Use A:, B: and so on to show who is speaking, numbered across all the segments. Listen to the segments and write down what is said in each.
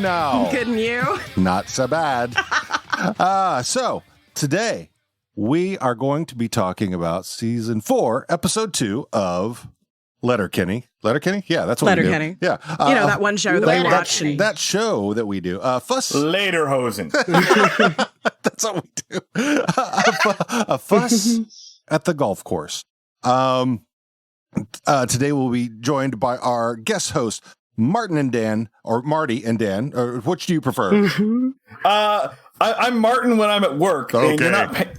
A: now?
B: Good and you?
A: Not so bad. So today we are going to be talking about season 4, episode 2 of Letterkenny. Letterkenny? Yeah, that's what we do.
B: Letterkenny.
A: Yeah.
B: That one show that we watch.
A: That show that we do. Fuss.
C: Lederhosen.
A: That's what we do. A fuss at the golf course. Today we'll be joined by our guest host, Martin and Dan, or Marty and Dan. Or which do you prefer?
C: I'm Martin when I'm at work, and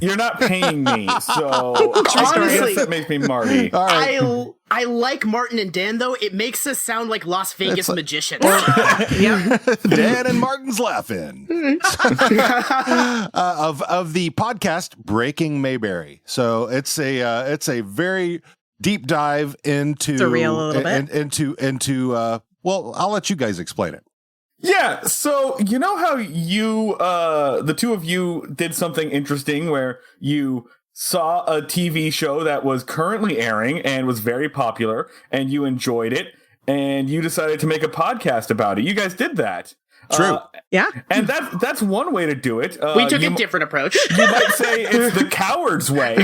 C: you're not paying me, so honestly, that makes me Marty.
D: All right. I like Martin and Dan, though. It makes us sound like Las Vegas magicians.
A: Dan and Martin's laughing. Of the podcast Breaking Mayberry. So it's a very deep dive into
B: surreal a little bit.
A: into well, I'll let you guys explain it.
C: Yeah, so you know how you, the two of you did something interesting where you saw a TV show that was currently airing and was very popular, and you enjoyed it, and you decided to make a podcast about it. You guys did that.
A: True.
B: Yeah.
C: And that's one way to do it.
D: We took a different approach.
C: You might say it's the coward's way.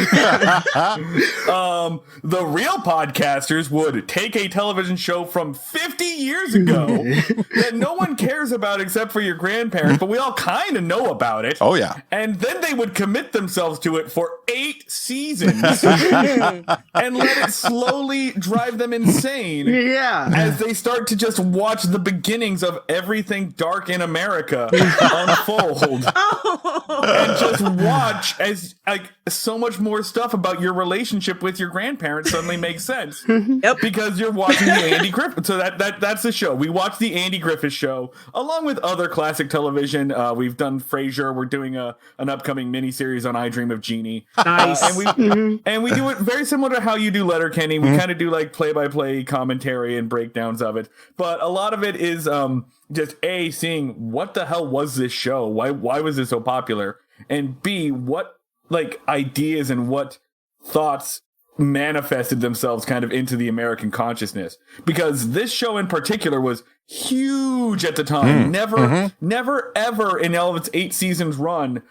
C: The real podcasters would take a television show from 50 years ago that no one cares about except for your grandparents, but we all kind of know about it.
A: Oh, yeah.
C: And then they would commit themselves to it for 8 seasons and let it slowly drive them insane.
D: Yeah.
C: As they start to just watch the beginnings of everything dark in America unfold. And just watch as like so much more stuff about your relationship with your grandparents suddenly makes sense.
B: Yep.
C: Because you're watching the Andy Griffith. So that's the show. We watch the Andy Griffith Show along with other classic television. We've done Frasier. We're doing an upcoming miniseries on I Dream of Jeannie.
B: Nice.
C: And we do it very similar to how you do Letterkenny. We kind of do like play-by-play commentary and breakdowns of it. But a lot of it is just A, seeing what the hell was this show? Why was it so popular? And B, what like ideas and what thoughts manifested themselves kind of into the American consciousness? Because this show in particular was huge at the time. Never ever in all of its 8 seasons run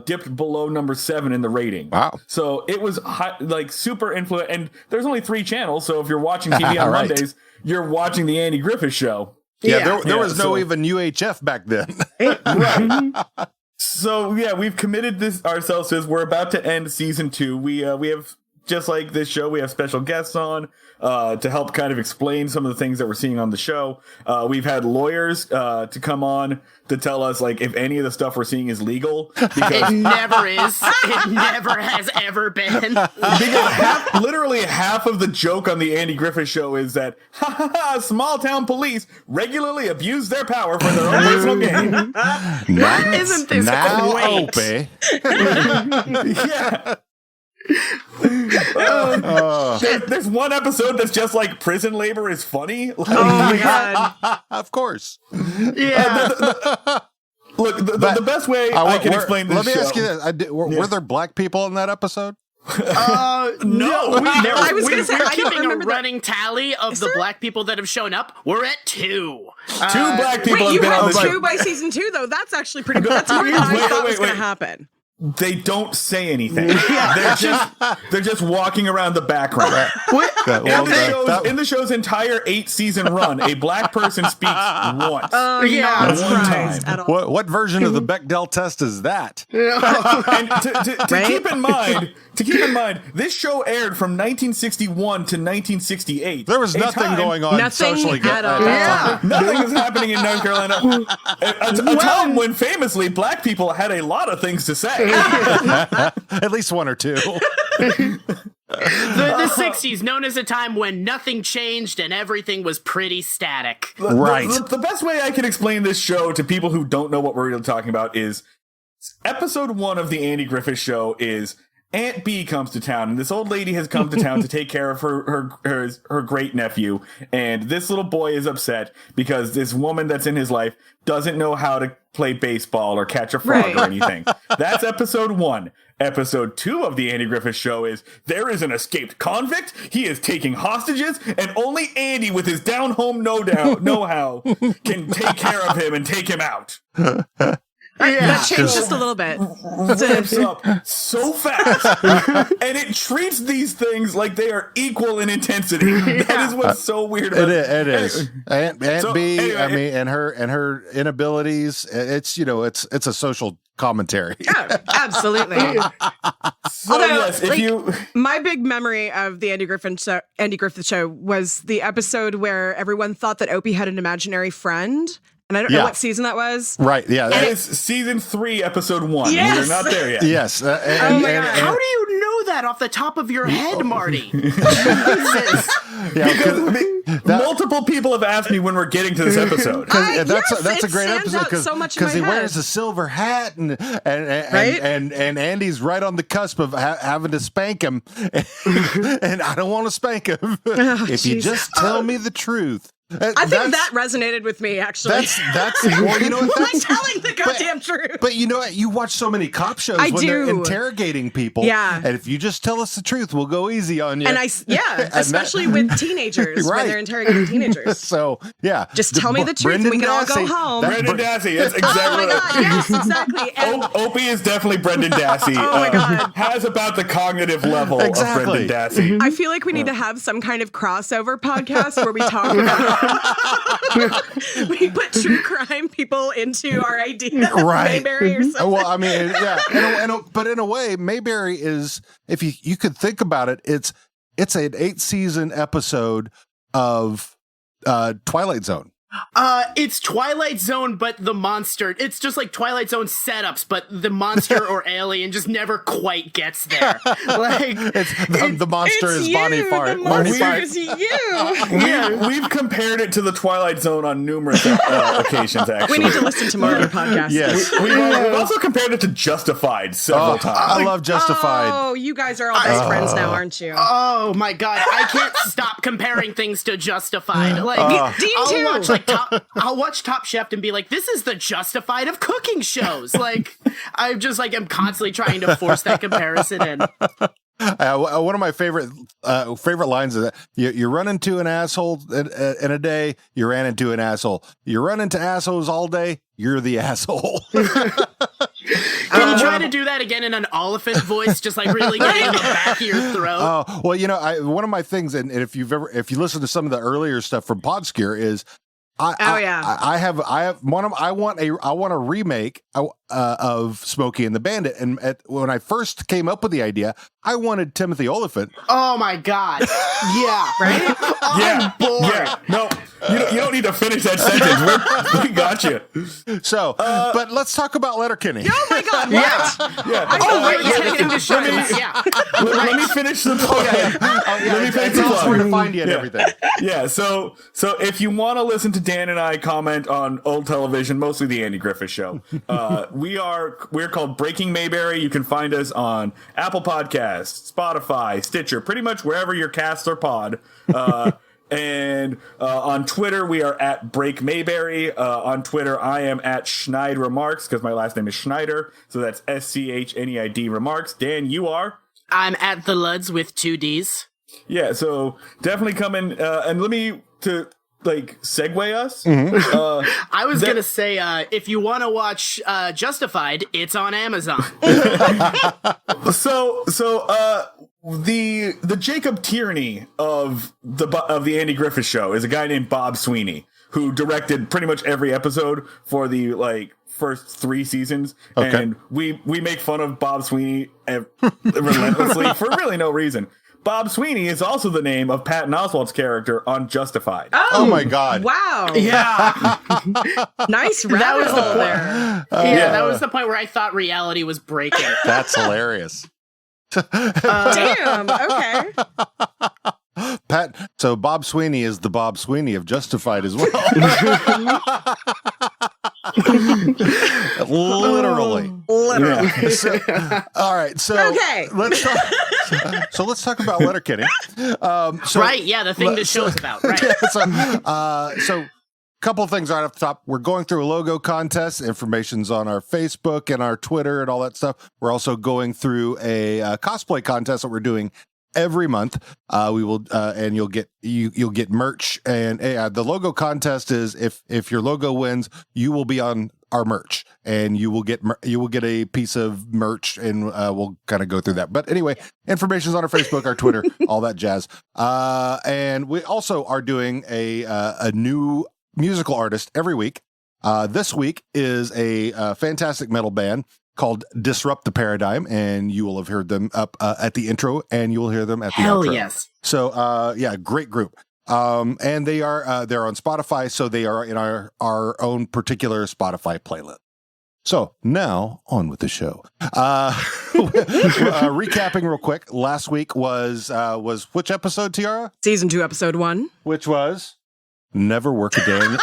C: dipped below number 7 in the rating.
A: Wow.
C: So it was like super influential. And there's only 3 channels. So if you're watching TV on
A: Right.
C: Mondays, you're watching the Andy Griffith Show.
A: Yeah, there was no even UHF back then.
C: Right. So yeah, we've committed ourselves to this. We're about to end season 2. We have, just like this show, we have special guests on to help kind of explain some of the things that we're seeing on the show. We've had lawyers to come on to tell us like if any of the stuff we're seeing is legal. Because
D: It never is. It never has ever been.
C: because literally half of the joke on the Andy Griffith Show is that small town police regularly abuse their power for their own personal gain.
D: Isn't this great?
C: Yeah. There's one episode that's just like prison labor is funny. Like,
B: Oh my god.
A: Of course.
D: Yeah.
C: Look, the best way I can explain this
A: let me
C: show.
A: ask you this. Were there black people in that episode?
C: No.
B: I was gonna say,
D: we're
B: I don't
D: keeping a
B: remember that.
D: running tally of the black people that have shown up. We're at 2.
C: 2 black people
B: Wait,
C: have
B: you
C: been on
B: had
C: this.
B: 2 by season 2, though. That's actually pretty good. That's more than I thought was going to happen.
C: They don't say anything. They're just walking around the background. In the show's entire 8-season run, a black person speaks once.
D: Yeah.
B: Not surprised at all.
A: What version of the Bechdel test is that?
C: And to keep in mind, this show aired from 1961 to 1968.
A: There was nothing going on
B: Nothing
A: socially
B: at all.
A: that time.
C: Nothing was happening in North Carolina. A time when famously black people had a lot of things to say.
A: At least 1 or 2.
D: The 60s, known as a time when nothing changed and everything was pretty static.
A: Right.
C: The best way I can explain this show to people who don't know what we're really talking about is episode 1 of the Andy Griffith Show is Aunt B comes to town, and this old lady has come to town to take care of her great nephew. And this little boy is upset because this woman that's in his life doesn't know how to play baseball or catch a frog or anything. That's episode 1. Episode 2 of the Andy Griffith Show is there is an escaped convict. He is taking hostages, and only Andy, with his down home know-how, can take care of him and take him out.
B: That changed just a little bit.
C: Ramps up so fast, and it treats these things like they are equal in intensity. That is what's so weird about it.
A: It is. Aunt B,
C: anyway,
A: I mean, and her inabilities. It's it's a social commentary.
B: Yeah, absolutely.
C: So,
B: Although,
C: yes,
B: my big memory of the Andy Griffith Show was the episode where everyone thought that Opie had an imaginary friend. And I don't know what season that was.
A: Right, yeah.
C: That is season 3, episode 1.
B: Yes!
C: We're not there yet.
A: Yes.
B: Oh my God.
D: How do you know that off the top of your head, Marty? Jesus.
C: Because multiple people have asked me when we're getting to this episode.
A: That's a great episode
B: because
A: he wears a silver hat and Andy's right on the cusp of having to spank him, and I don't want to spank him. If you just tell me the truth.
B: I think that resonated with me, actually.
A: That's well, you know what?
B: I'm telling the goddamn truth.
A: But you know what? You watch so many cop shows when they're interrogating people.
B: Yeah.
A: And if you just tell us the truth, we'll go easy on you.
B: And especially with teenagers when they're interrogating teenagers.
A: So, yeah.
B: Just tell me the truth and we can all go home.
C: Brendan Dassey. That's exactly
B: Yes, exactly. And
C: Opie is definitely Brendan Dassey.
B: Oh my God.
C: Has about the cognitive level of Brendan Dassey.
B: I feel like we need to have some kind of crossover podcast where we talk about we put true crime people into our idea of Mayberry or something.
A: Well, I mean, but in a way, Mayberry is, if you could think about it, it's an 8-season episode of Twilight Zone.
D: It's Twilight Zone, but the monster. It's just like Twilight Zone setups, but the monster or alien just never quite gets there. Like
A: the monster is Bonnie Fart.
B: The monster is you.
C: We've compared it to the Twilight Zone on numerous occasions. Actually,
B: we need to listen to more of your podcast.
A: Yes,
C: we've also compared it to Justified several times.
A: I love Justified.
B: Oh, you guys are all best friends now, aren't you?
D: Oh my God, I can't stop comparing things to Justified. Like
B: Dean too.
D: I'll watch Top Chef and be like, this is the Justified of cooking shows. Like, I'm constantly trying to force that comparison in.
A: One of my favorite lines is that you run into an asshole in a day, you ran into an asshole. You run into assholes all day, you're the asshole.
D: Can you try to do that again in an Oliphant voice, just like really getting in the back of your throat?
A: Oh, well, one of my things, and if you listen to some of the earlier stuff from Podskier, is I want a remake of Smokey and the Bandit, and when I first came up with the idea, I wanted Timothy Olyphant.
D: Oh my God! Yeah, right.
C: Yeah, no, you don't need to finish that sentence. We got you.
A: So, but let's talk about Letterkenny.
B: Oh my God! What?
C: Let me finish the plug. Let me finish the plug.
A: Where to find you and everything.
C: Yeah. So if you want to listen to Dan and I comment on old television, mostly the Andy Griffith Show, we're called Breaking Mayberry. You can find us on Apple Podcasts, Spotify, Stitcher, pretty much wherever your casts are pod. And on Twitter, we are at Break Mayberry. On Twitter, I am at Schneid Remarks because my last name is Schneider. So that's SCHNEID Remarks. Dan, you are?
D: I'm at the Luds with 2 Ds.
C: Yeah, so definitely come in. And let me segue us.
D: I was gonna say, if you want to watch Justified, it's on Amazon.
C: So the Jacob Tierney of the Andy Griffith Show is a guy named Bob Sweeney, who directed pretty much every episode for the first 3 seasons. Okay. And we make fun of Bob Sweeney relentlessly for really no reason. Bob Sweeney is also the name of Patton Oswalt's character on Justified.
A: Oh my God.
B: Wow.
D: Yeah.
B: Nice rabbit hole there.
D: That was the point where I thought reality was breaking.
A: That's hilarious.
B: Damn. Okay.
A: So Bob Sweeney is the Bob Sweeney of Justified as well.
B: Literally. Literally.
A: All right. So
B: Okay.
A: let's talk about Letterkenny.
D: Right, yeah, the thing this show's about, right.
A: So couple of things right off the top. We're going through a logo contest. Information's on our Facebook and our Twitter and all that stuff. We're also going through a cosplay contest that we're doing every month. We will, and you'll get merch. And the logo contest is if your logo wins, you will be on our merch, and you will get a piece of merch, and we'll kind of go through that. But anyway, information's on our Facebook, our Twitter, all that jazz. And we also are doing a new musical artist every week. This week is a fantastic metal band called Disrupt the Paradigm, and you will have heard them up at the intro, and you will hear them at the outro.
D: Yes.
A: So great group. And they're on Spotify, so they are in our own particular Spotify playlist. So now on with the show. Recapping real quick. Last week was which episode, Tiara?
B: Season 2, episode 1.
A: Which was Never Work a Day in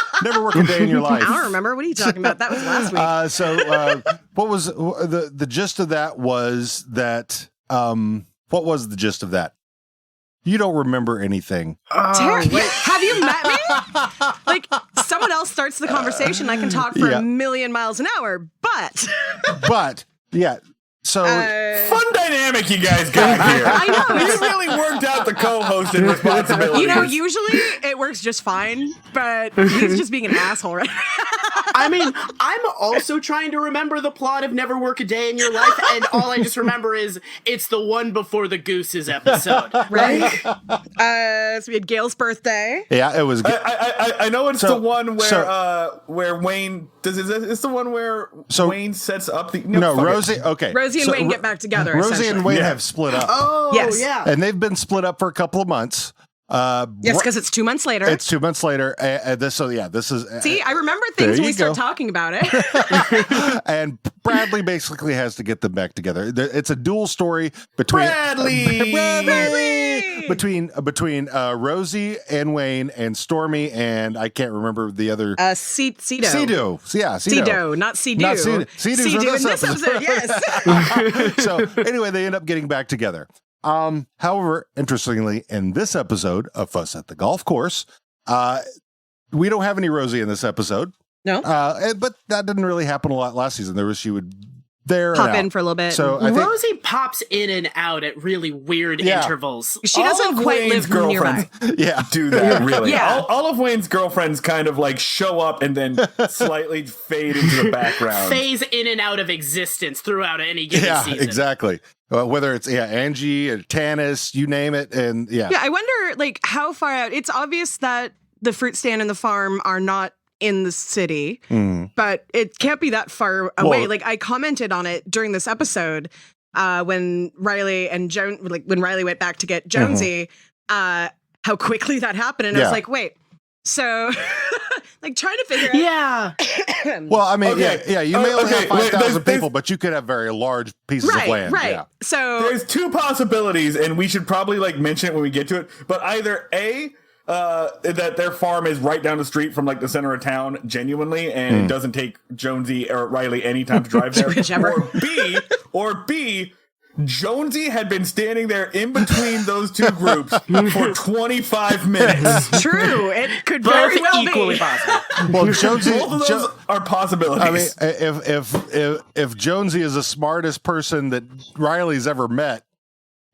A: Your Life.
B: I don't remember. What are you talking about? That was last week.
A: What was the gist of that? Was that what was the gist of that? You don't remember anything.
B: Have you met me? Like, someone else starts the conversation. I can talk for a million miles an hour, but yeah. So
C: fun dynamic you guys got here.
B: I know.
C: You really worked out the co-hosting responsibility.
B: You know, usually it works just fine, but he's just being an asshole right now.
D: I mean, I'm also trying to remember the plot of Never Work a Day in Your Life, and all I just remember is it's the one before the Gooses episode.
B: Right? So we had Gail's birthday.
A: Yeah, it was.
C: I know it's the one where Wayne does. It's the one where Wayne sets up the.
A: No, Rosie. Okay,
B: Rosie and Wayne get back together.
A: Rosie and Wayne have split up.
D: Oh,
B: yes.
D: Yeah.
A: And they've been split up for a couple of months.
B: Yes, because it's 2 months later.
A: It's 2 months later. This is.
B: See, I remember things when we start talking about it.
A: And Bradley basically has to get them back together. It's a dual story between
C: Bradley!
A: between Rosie and Wayne and Stormy and I can't remember the other.
B: Cedo.
A: Cedo. Yeah,
B: Cedo, not Cedo.
A: Not Cedo. Cedo's
B: Cedo in this episode, yes.
A: So anyway, they end up getting back together. However, interestingly, in this episode of Fuss at the Golf Course, we don't have any Rosie in this episode.
B: No.
A: But that didn't really happen a lot last season. She would
B: pop in for a little bit.
A: So I think,
D: Rosie pops in and out at really weird intervals.
B: She doesn't quite live nearby.
A: Yeah,
C: do that really.
B: Yeah.
C: All of Wayne's girlfriends kind of like show up and then slightly fade into the background.
D: Phase in and out of existence throughout any given season.
A: Yeah, exactly. Whether it's Angie or Tanis, you name it, and yeah.
B: I wonder like how far out. It's obvious that the fruit stand and the farm are not in the city, but it can't be that far away.
A: Well,
B: like I commented on it during this episode when Riley and when Riley went back to get Jonesy, how quickly that happened, and I was like, wait. So, like, trying to figure out.
D: Yeah.
A: Well, I mean, you may only have 5,000 people, but you could have very large pieces of land.
B: Right.
A: Yeah.
B: So
C: there's two possibilities, and we should probably like mention it when we get to it. But either A, that their farm is right down the street from like the center of town, genuinely, and it doesn't take Jonesy or Riley any time to drive there. Or B, Jonesy had been standing there in between those two groups for 25 minutes.
B: True. It could
D: Both
B: very well
D: equally
B: be.
D: possible.
A: Well, Jonesy,
C: Both of those are possibilities.
A: I mean, if Jonesy is the smartest person that Riley's ever met,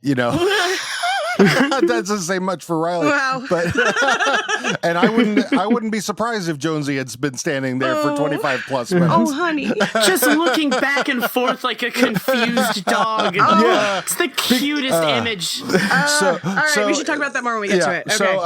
A: you know. That doesn't say much for Riley.
B: Wow.
A: But and I wouldn't be surprised if Jonesy had been standing there for 25 plus minutes.
B: Oh, honey.
D: Just looking back and forth like a confused dog. It's the cutest image.
B: All right, we should talk about that more when we get to it. Okay.
A: So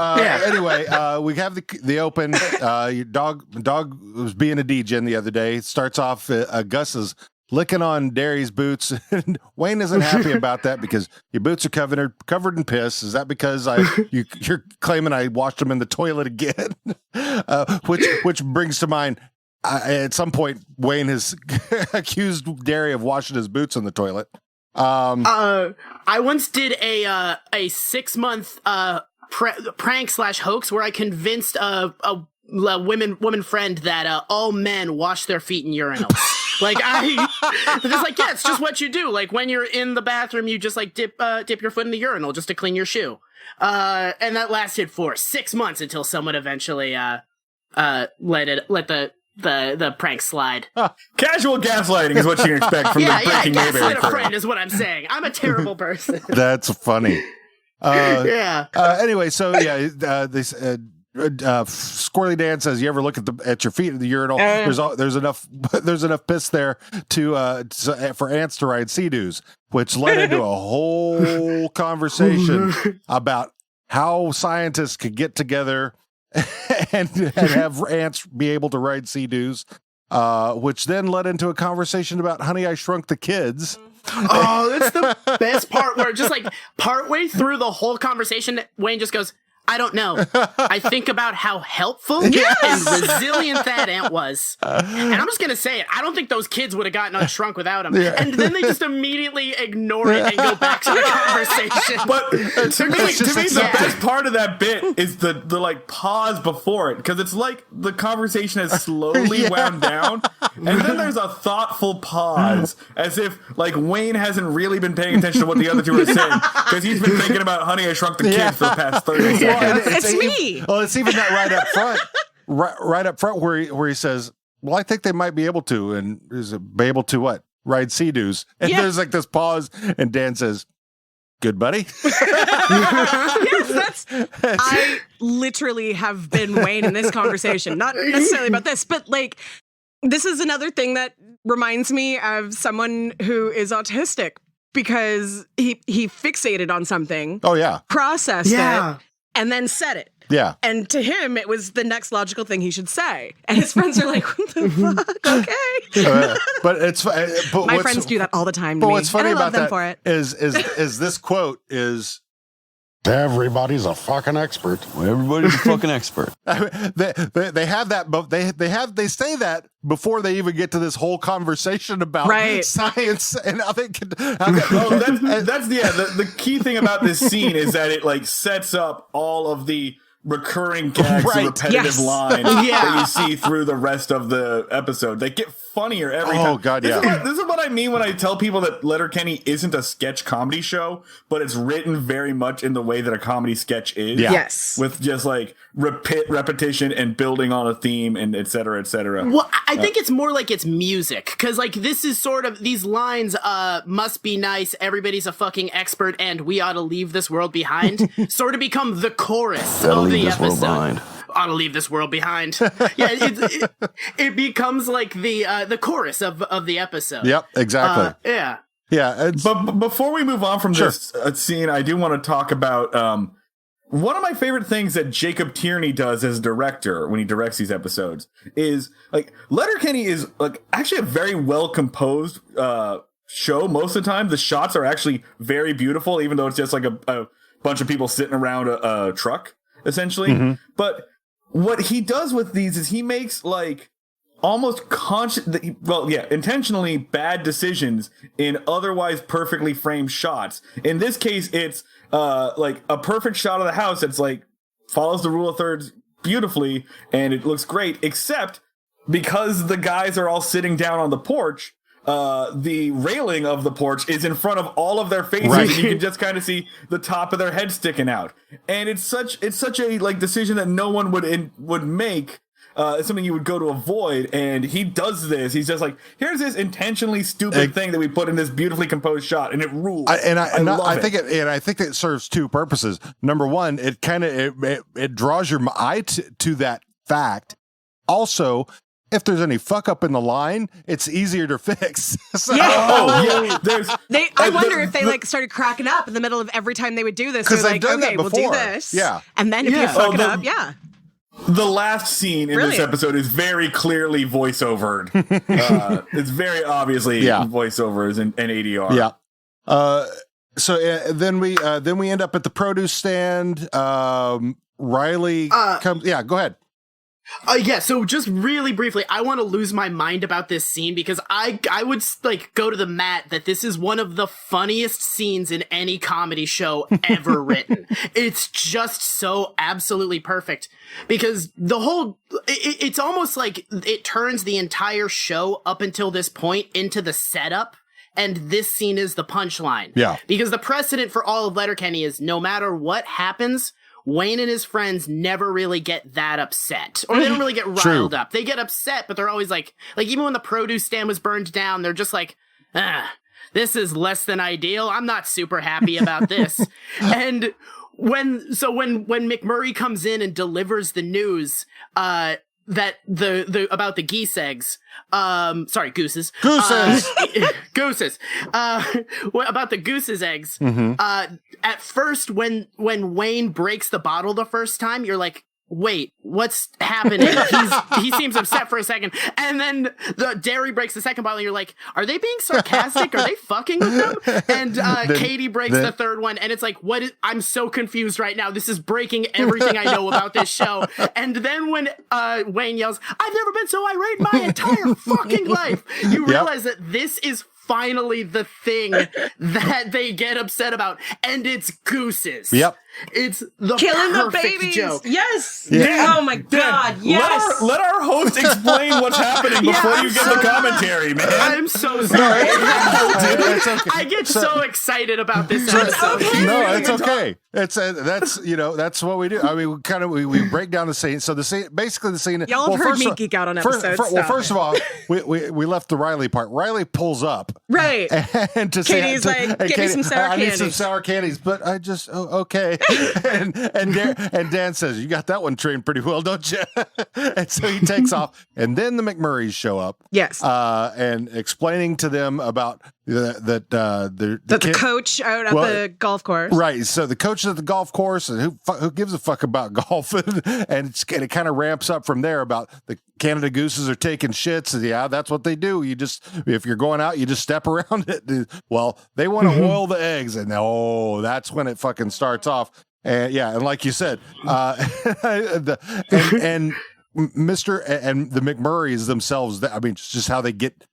A: anyway, we have the open. Your dog was being a degen the other day. It starts off Gus is licking on Derry's boots. And Wayne isn't happy about that because your boots are covered in piss. Is that because you're claiming I washed them in the toilet again? Which brings to mind, at some point, Wayne has accused Derry of washing his boots in the toilet.
D: I once did a 6-month prank / hoax where I convinced a woman friend that all men wash their feet in urinals. Like just like, yeah, it's just what you do. Like when you're in the bathroom, you just like dip your foot in the urinal just to clean your shoe. And that lasted for 6 months until someone eventually let the prank slide.
C: Casual gaslighting is what you expect from the Breaking Mayberry
D: gaslight a
C: crew.
D: friend is what I'm saying. I'm a terrible person.
A: That's funny. Anyway, so this Squirrely Dan says, "You ever look at your feet in the urinal? There's enough piss there for ants to ride sea-doos," which led into a whole conversation about how scientists could get together and have ants be able to ride sea-doos, which then led into a conversation about Honey, I Shrunk the Kids.
D: Oh, that's the best part, where just like partway through the whole conversation, Wayne just goes, "I don't know. I think about how helpful and resilient that ant was. And I'm just going to say it. I don't think those kids would have gotten unshrunk without him." Yeah. And then they just immediately ignore it and go back to the conversation.
C: But to me, the best part of that bit is the like pause before it, because it's like the conversation has slowly wound down, and then there's a thoughtful pause, as if like Wayne hasn't really been paying attention to what the other two are saying, because he's been thinking about Honey, I Shrunk the Kids for the past 30 seconds.
B: It's me.
A: Well, it's even that right up front, right up front where he says, "Well, I think they might be able to," and is it be able to what? Ride sea-doos. And there's like this pause, and Dan says, "Good buddy."
B: Yes, I literally have been Wayne in this conversation. Not necessarily about this, but like, this is another thing that reminds me of someone who is autistic, because he fixated on something.
A: Oh yeah.
B: Processed it. And then said it.
A: Yeah.
B: And to him, it was the next logical thing he should say. And his friends are like, "What the fuck? Okay."
A: But it's
B: my friends do that all the time.
A: But
B: to me.
A: what's funny
B: and I love
A: about
B: them
A: that
B: for it.
A: is this quote is,
E: "Everybody's a fucking expert."
F: Well, everybody's a fucking expert.
A: they have that, but they say that before they even get to this whole conversation about science and how they can.
C: The key thing about this scene is that it like sets up all of the recurring gags and repetitive lines that you see through the rest of the episode. They get funnier every time.
A: Oh god,
C: This is what I mean when I tell people that Letterkenny isn't a sketch comedy show, but it's written very much in the way that a comedy sketch is.
A: Yeah.
B: Yes.
C: With just like repetition and building on a theme and et cetera, et cetera.
D: Well, I think it's more like it's music, because like this is sort of, these lines, "must be nice, everybody's a fucking expert, and we ought to leave this world behind," sort of become the chorus of the episode. Ought to leave this world behind. Yeah, it becomes like the chorus of the episode.
A: Yep, exactly.
C: Yeah. But before we move on from this scene, I do want to talk about one of my favorite things that Jacob Tierney does as director when he directs these episodes is like Letterkenny is like actually a very well composed show. Most of the time, the shots are actually very beautiful, even though it's just like a bunch of people sitting around a truck, essentially. Mm-hmm. But what he does with these is he makes like almost intentionally bad decisions in otherwise perfectly framed shots. In this case, it's like a perfect shot of the house that's like follows the rule of thirds beautifully, and it looks great, except because the guys are all sitting down on the porch, the railing of the porch is in front of all of their faces, and you can just kind of see the top of their head sticking out. And it's such a like decision that no one would make. It's something you would go to avoid, and he does this. He's just like, here's this intentionally stupid thing that we put in this beautifully composed shot, and it rules. I think it serves two purposes. Number one, it kind of it draws your eye to that fact. Also, if there's any fuck up in the line, it's easier to fix. So,
B: I wonder if they like started cracking up in the middle of every time they would do this. Because like, okay, we'll do this.
A: Yeah,
B: and then if you fuck it up,
C: The last scene in this episode is very clearly voiceovered. It's very obviously voiceovers and ADR.
A: Yeah. So then we end up at the produce stand. Riley comes. Yeah, go ahead.
D: Yeah, so just really briefly, I want to lose my mind about this scene because I would like go to the mat that this is one of the funniest scenes in any comedy show ever written. It's just so absolutely perfect because the whole, it's almost like it turns the entire show up until this point into the setup. And this scene is the punchline.
A: Yeah.
D: Because the precedent for all of Letterkenny is no matter what happens, Wayne and his friends never really get that upset. Or they don't really get riled up. They get upset, but they're always like even when the produce stand was burned down, they're just like, this is less than ideal. I'm not super happy about this. And when McMurray comes in and delivers the news, that the about the geese eggs, gooses. Gooses. About the goose's eggs. At first, when Wayne breaks the bottle the first time, you're like, wait, what's happening? He seems upset for a second. And then the dairy breaks the second bottle and you're like, are they being sarcastic? Are they fucking with them? And Katie breaks the third one and it's like, I'm so confused right now. This is breaking everything I know about this show. And then when Wayne yells, I've never been so irate my entire fucking life, you realize that this is finally the thing that they get upset about, and it's gooses.
A: Yep.
D: It's the
B: killing the
D: perfect
B: babies.
D: joke.
B: Yes.
C: Yeah.
B: Oh my God. Yes.
C: Let our host explain what's happening before you get the commentary, man.
D: I'm so sorry.
A: It's okay.
D: I get so excited about this episode.
A: No, it's okay. It's that's what we do. I mean, we break down the scene. So the scene,
B: Y'all have heard me geek out on episodes.
A: First of all, we left the Riley part. Riley pulls up,
B: right,
A: and
B: Katie's like, get me some sour candies.
A: I need some sour candies, but I just okay. and Dan says, you got that one trained pretty well, don't you? And so he takes off, and then the McMurrays show up.
B: Yes,
A: and explaining to them about
B: the coach out at the golf course.
A: Right. So the coach is at the golf course, and who gives a fuck about golf? and it kind of ramps up from there about the Canada Gooses are taking shits. And yeah, that's what they do. If you're going out, you just step around it. Well, they want to oil the eggs, and that's when it fucking starts off. And and like you said, and Mr. and the McMurrays themselves, I mean, just how they get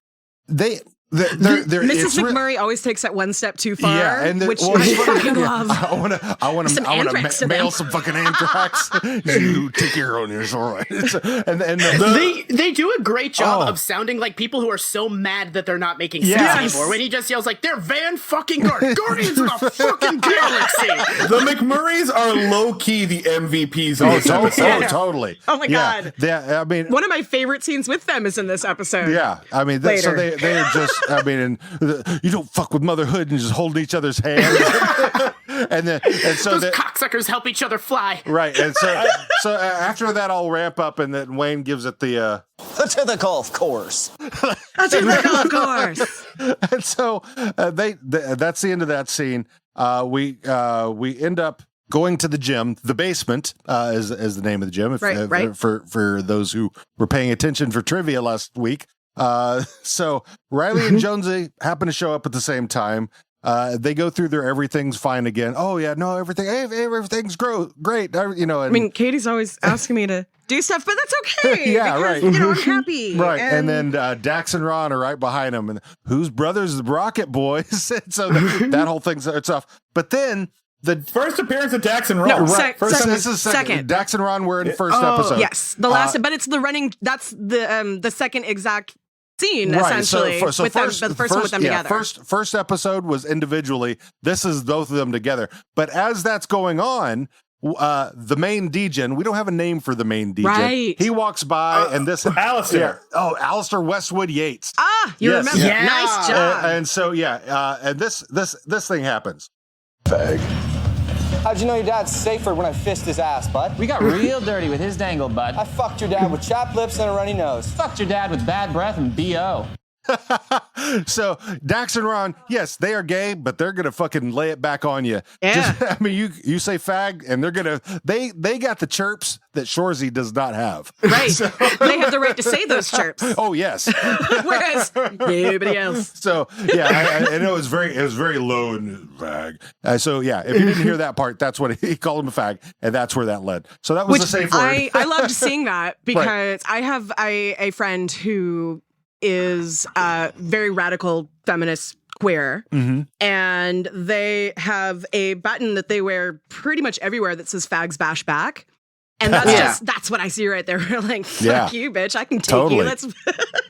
B: Mrs. McMurray always takes that one step too far, which I fucking love.
A: I want to mail some fucking anthrax. You take your own, it's all right.
D: They do a great job of sounding like people who are so mad that they're not making sense anymore. When he just yells like, "They're Van fucking Guardians of the fucking galaxy."
C: The McMurrays are low key the MVPs of this episode.
A: Oh, totally.
B: Oh my God.
A: I mean,
B: one of my favorite scenes with them is in this episode.
A: Yeah, I mean, so they are just. I mean, you don't fuck with motherhood and just hold each other's hands. and so
D: those cocksuckers help each other fly.
A: Right. And so after that, I'll ramp up, and then Wayne gives it the
F: to the golf course.
B: To the golf course.
A: And so that's the end of that scene. We end up going to the gym. The basement is the name of the gym.
B: Right.
A: For those who were paying attention for trivia last week. So Riley and Jonesy happen to show up at the same time. They go through their everything's fine again. Oh yeah, no, everything's great. I mean,
B: Katie's always asking me to do stuff, but that's okay.
A: Yeah,
B: because,
A: right.
B: I'm happy.
A: Right, and then Dax and Ron are right behind him, and whose brothers the Rocket Boys? So that whole thing starts off. But then the
C: first appearance of Dax and Ron.
B: No,
A: this is second. Dax and Ron were in first episode.
B: Yes, the last, but it's the running. That's the second exact scene, essentially.
A: So
B: with
A: first,
B: the first one with them together.
A: First episode was individually. This is both of them together. But as that's going on, the main DJ, we don't have a name for the main DJ.
B: Right.
A: He walks by, and this
C: Alistair.
A: Yeah, Alistair Westwood Yates.
B: You remember?
C: Yeah.
B: Nice job.
A: And so and this thing happens.
F: Fag.
G: How'd you know your dad's safer when I fist his ass, bud?
H: We got real dirty with his dangle, bud.
G: I fucked your dad with chapped lips and a runny nose.
H: Fucked your dad with bad breath and B.O.
A: So Dax and Ron, yes, they are gay, but they're gonna fucking lay it back on you.
B: Yeah.
A: I mean, you say fag, and they're gonna they got the chirps that Shorzy does not have.
B: Right. They have the right to say those chirps.
A: Oh yes.
B: Whereas nobody else.
A: So yeah, I know it was very low and fag. So yeah, if you didn't hear that part, that's what he called him a fag, and that's where that led. So that was the safe word.
B: I loved seeing that because I have a friend who is very radical feminist queer, and they have a button that they wear pretty much everywhere that says "fags bash back," and that's what I see right there. Like, fuck you, bitch! I can take you. Let's.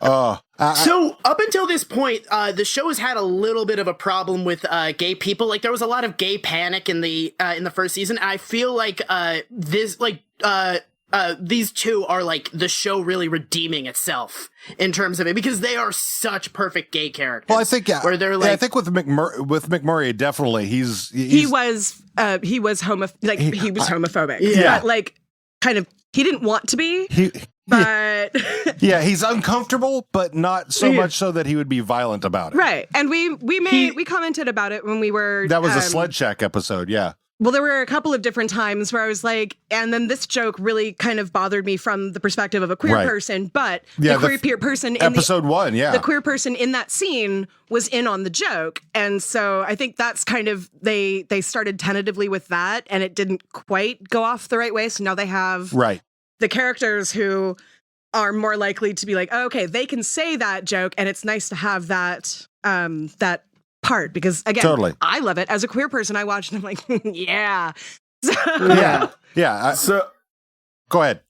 D: So up until this point, the show has had a little bit of a problem with gay people. Like there was a lot of gay panic in the first season. And I feel like these two are like the show really redeeming itself in terms of it because they are such perfect gay characters.
A: Well, I think
D: where they're like,
A: I think with McMurray, definitely he was homophobic.
B: Yeah, but like kind of he didn't want to be. But
A: yeah, he's uncomfortable, but not so much so that he would be violent about it.
B: Right, and we commented about it when we were.
A: That was a Sled Shack episode, yeah.
B: Well, there were a couple of different times where I was like, and then this joke really kind of bothered me from the perspective of a queer person, but the queer person in
A: episode 1,
B: the queer person in that scene was in on the joke. And so I think that's kind of, they started tentatively with that and it didn't quite go off the right way. So now they have the characters who are more likely to be like, oh, okay, they can say that joke and it's nice to have that, that part because again, I love it as a queer person. I watched and I'm like, yeah.
C: So
A: go ahead.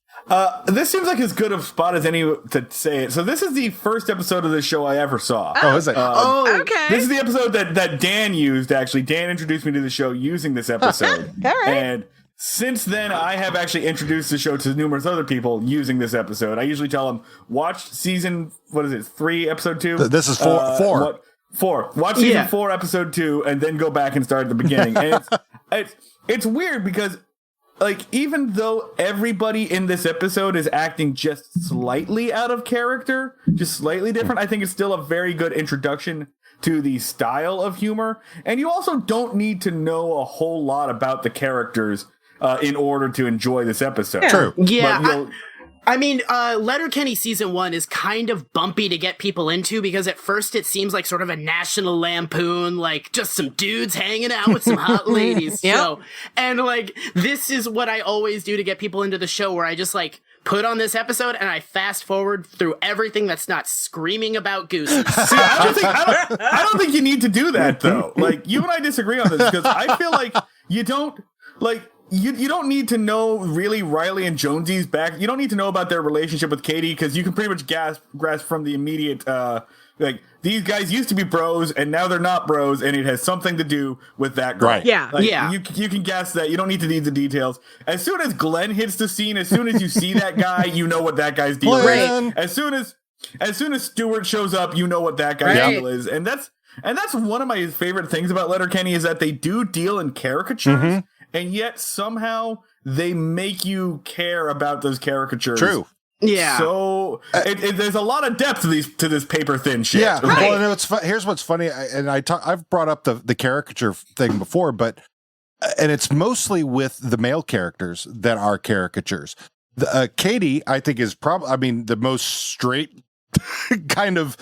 C: This seems like as good a spot as any to say it. So this is the first episode of the show I ever saw.
A: Oh, is it?
B: Okay.
C: This is the episode that Dan used, actually. Dan introduced me to the show using this episode.
B: All right.
C: And since then, I have actually introduced the show to numerous other people using this episode. I usually tell them, watch season, 3, episode 2?
A: This is 4.
C: 4. Watch season 4, episode 2, and then go back and start at the beginning. And it's weird because, like, even though everybody in this episode is acting just slightly out of character, just slightly different, I think it's still a very good introduction to the style of humor. And you also don't need to know a whole lot about the characters in order to enjoy this episode.
A: True.
D: Yeah. I mean, Letterkenny season 1 is kind of bumpy to get people into because at first it seems like sort of a National Lampoon, like just some dudes hanging out with some hot ladies show. And like, this is what I always do to get people into the show where I just like put on this episode and I fast forward through everything that's not screaming about gooses.
C: See, I don't think you need to do that though. Like, you and I disagree on this because I feel like you don't need to know really Riley and Jonesy's back. You don't need to know about their relationship with Katie because you can pretty much grasp from the immediate, like, these guys used to be bros and now they're not bros and it has something to do with that girl.
A: Right.
B: Yeah.
C: Like, you can guess that. You don't need to need the details. As soon as Glenn hits the scene, as soon as you see that guy, you know what that guy's deal is. As soon as Stewart shows up, you know what that guy's deal is. And that's one of my favorite things about Letterkenny is that they do deal in caricatures. And yet somehow they make you care about those caricatures.
A: True.
D: Yeah.
C: So there's a lot of depth to this paper thin shit.
A: Yeah. Well, no, here's what's funny, and I've brought up the caricature thing before, but and it's mostly with the male characters that are caricatures. Katie, I think, is probably the most straight kind of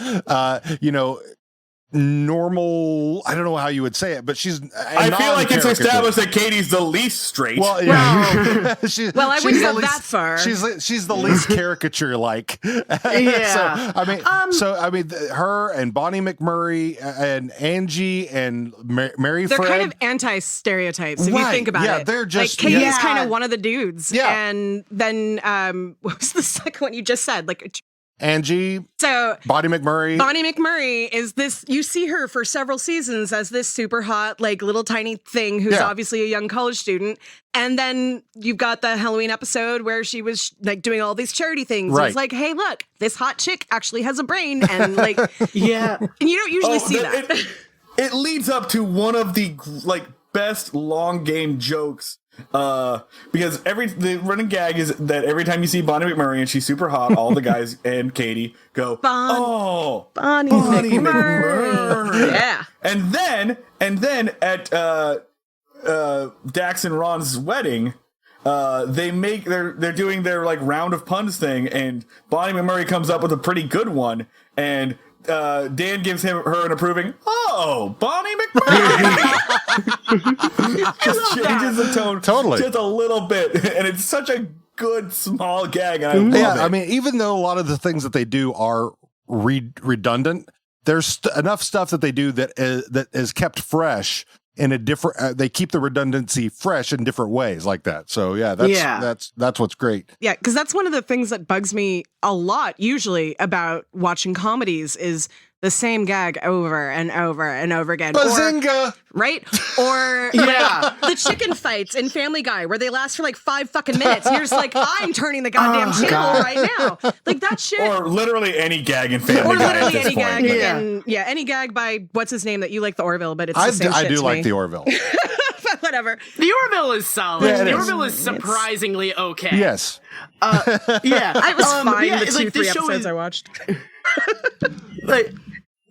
A: normal. I don't know how you would say it, but she's.
C: I feel like it's established that Katie's the least straight.
A: Well, yeah.
B: Well, I wouldn't go that far.
A: She's the least caricature like.
B: Yeah.
A: So I mean, her and Bonnie McMurray and Angie and Mary.
B: They're
A: Fred.
B: kind of anti-stereotypes if you think about it.
A: Yeah, they're just
B: like Katie's kind of one of the dudes.
A: Yeah.
B: And then what was the second one you just said? Like.
A: Angie,
B: so
A: Bonnie McMurray
B: is this, you see her for several seasons as this super hot, like little tiny thing who's obviously a young college student. And then you've got the Halloween episode where she was like doing all these charity things.
A: Right.
B: It's like, hey, look, this hot chick actually has a brain. And like, and you don't usually see that.
C: It leads up to one of the like best long game jokes Because the running gag is that every time you see Bonnie McMurray and she's super hot, all the guys and Katie go,
B: Bonnie McMurray. Yeah.
C: And then at Dax and Ron's wedding, they're doing their like round of puns thing, and Bonnie McMurray comes up with a pretty good one, and Dan gives her an approving, Bonnie McMurray. Just changes the tone just a little bit, and it's such a good small gag. And I love it.
A: I mean, even though a lot of the things that they do are redundant, there's enough stuff that they do that is kept fresh in a different. They keep the redundancy fresh in different ways, like that. So that's what's great.
B: Yeah, because that's one of the things that bugs me a lot usually about watching comedies is the same gag over and over and over again.
A: Bazinga!
B: Right? Or the chicken fights in Family Guy where they last for like 5 fucking minutes. And you're just like, I'm turning the goddamn channel right now. Like that shit.
C: Or literally any gag in Family Guy at this point.
B: Gag. Any gag by, what's his name that you like, the Orville, but it's the same shit
A: I do
B: to
A: like
B: me.
A: the Orville.
B: Whatever.
D: The Orville is solid.
A: Yeah,
D: the Orville is surprisingly okay.
A: Yes.
B: I was fine the 2-3 episodes I watched.
D: Like,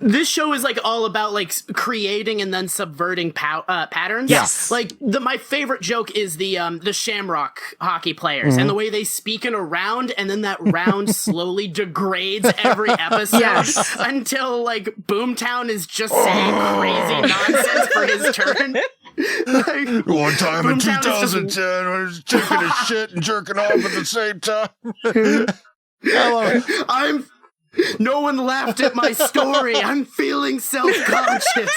D: this show is like all about like creating and then subverting patterns.
B: Yes.
D: Like my favorite joke is the Shamrock hockey players and the way they speak in a round, and then that round slowly degrades every episode until like Boomtown is just saying crazy nonsense for his turn.
A: Like, one time in 2010, I was taking a shit and jerking off at the same time.
D: No one laughed at my story. I'm feeling self-conscious.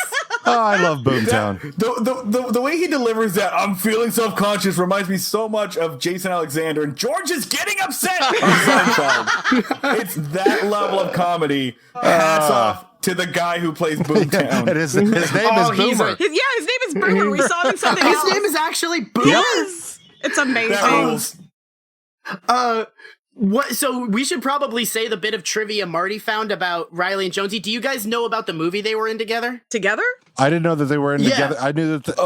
A: I love Boomtown.
C: The way he delivers that, I'm feeling self-conscious, reminds me so much of Jason Alexander and George is getting upset on Seinfeld. It's that level of comedy. Hats off to the guy who plays Boomtown.
A: And his name is Boomer.
B: His name is Boomer. We saw him in something else.
D: His name is actually Boomer?
B: Yes. It's amazing.
C: That rules.
D: So we should probably say the bit of trivia Marty found about Riley and Jonesy. Do you guys know about the movie they were in together?
B: Together?
A: I didn't know that they were in together. I knew that.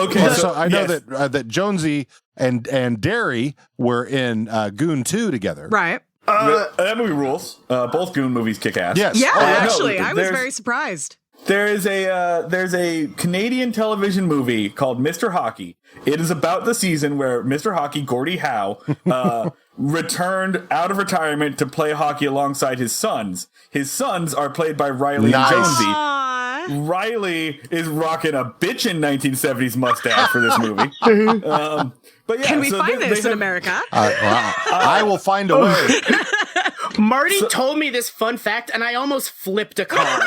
A: I know that Jonesy and Derry were in Goon 2 together.
B: Right.
C: That movie rules. Both Goon movies kick ass.
A: Yes.
B: Yeah, actually, I was very surprised.
C: There's a Canadian television movie called Mr. Hockey. It is about the season where Mr. Hockey, Gordie Howe, returned out of retirement to play hockey alongside his sons. His sons are played by Riley and Jonesy.
B: Aww.
C: Riley is rocking a bitchin' 1970s mustache for this movie. But yeah,
B: can we find this in America?
A: I will find a way.
D: Marty told me this fun fact, and I almost flipped a car.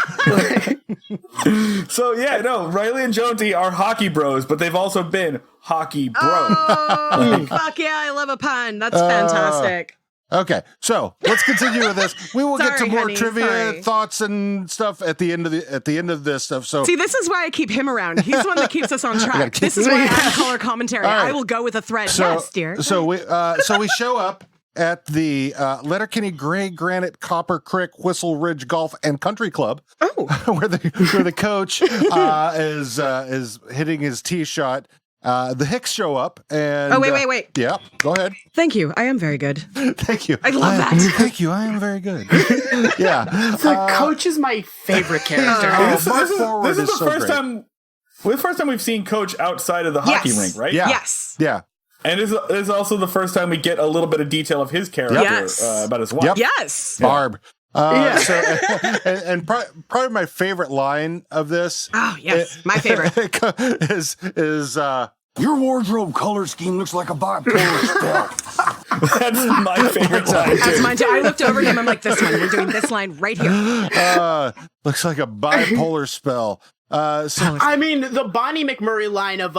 C: Riley and Jonesy are hockey bros, but they've also been hockey bros.
B: Oh, fuck yeah, I love a pun. That's fantastic.
A: Okay, so let's continue with this. We will get to more trivia
B: Sorry.
A: thoughts and stuff at the end of this stuff. So
B: see, this is why I keep him around. He's the one that keeps us on track. This is why I'm color commentary.
A: Right.
B: I will go with a thread. Yes, dear.
A: So we show up at the Letterkenny Gray Granite Copper Creek Whistle Ridge Golf and Country Club.
B: Oh,
A: where the coach is hitting his tee shot. The Hicks show up and
B: wait.
A: Yeah, go ahead.
B: Thank you. I am very good.
A: Thank you.
B: I love that.
A: Thank you. I am very good. Yeah.
D: The coach is my favorite character.
C: This is the first time. Well, the first time we've seen Coach outside of the hockey rink, right?
A: Yeah.
B: Yes.
A: Yeah.
C: And this is also the first time we get a little bit of detail of his character about his wife.
A: Yep.
B: Yes.
A: Barb. So, probably my favorite line of this.
B: Oh yes, my favorite
A: is
E: Your wardrobe color scheme looks like a bipolar spell.
C: That's my favorite line.
B: That's mine too. I looked over at him. I'm like, this one. You're doing this line right here.
A: Looks like a bipolar spell.
D: I mean, the Bonnie McMurray line of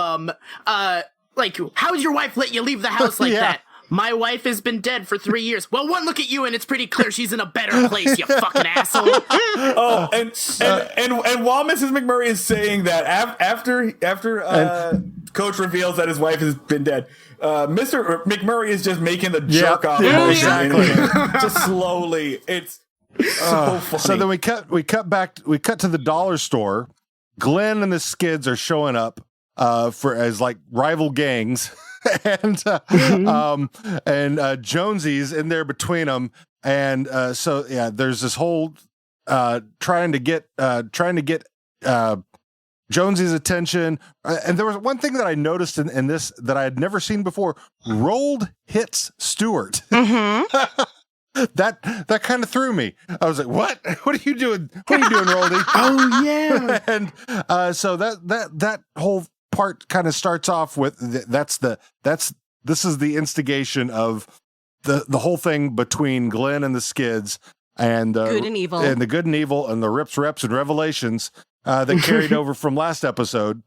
D: like, how's your wife let you leave the house like that? My wife has been dead for 3 years. Well, one look at you and it's pretty clear she's in a better place, you fucking asshole.
C: Oh, and while Mrs. McMurray is saying that, after Coach reveals that his wife has been dead, Mr. McMurray is just making the jerk off motion, just slowly. It's so funny.
A: So then we cut to the dollar store. Glenn and the Skids are showing up. for as like rival gangs, and Jonesy's in there between them, and so yeah, there's this whole trying to get Jonesy's attention, and there was one thing that I noticed in this that I had never seen before. Rold hits Stewart. That kind of threw me. I was like, "What? What are you doing? What are you doing, Roldy?"
D: Oh yeah.
A: And so that whole part kind of starts off with this is the instigation of the whole thing between Glenn and the Skids, and
B: Good and evil,
A: and the good and evil, and the rips, reps, and revelations that carried over from last episode.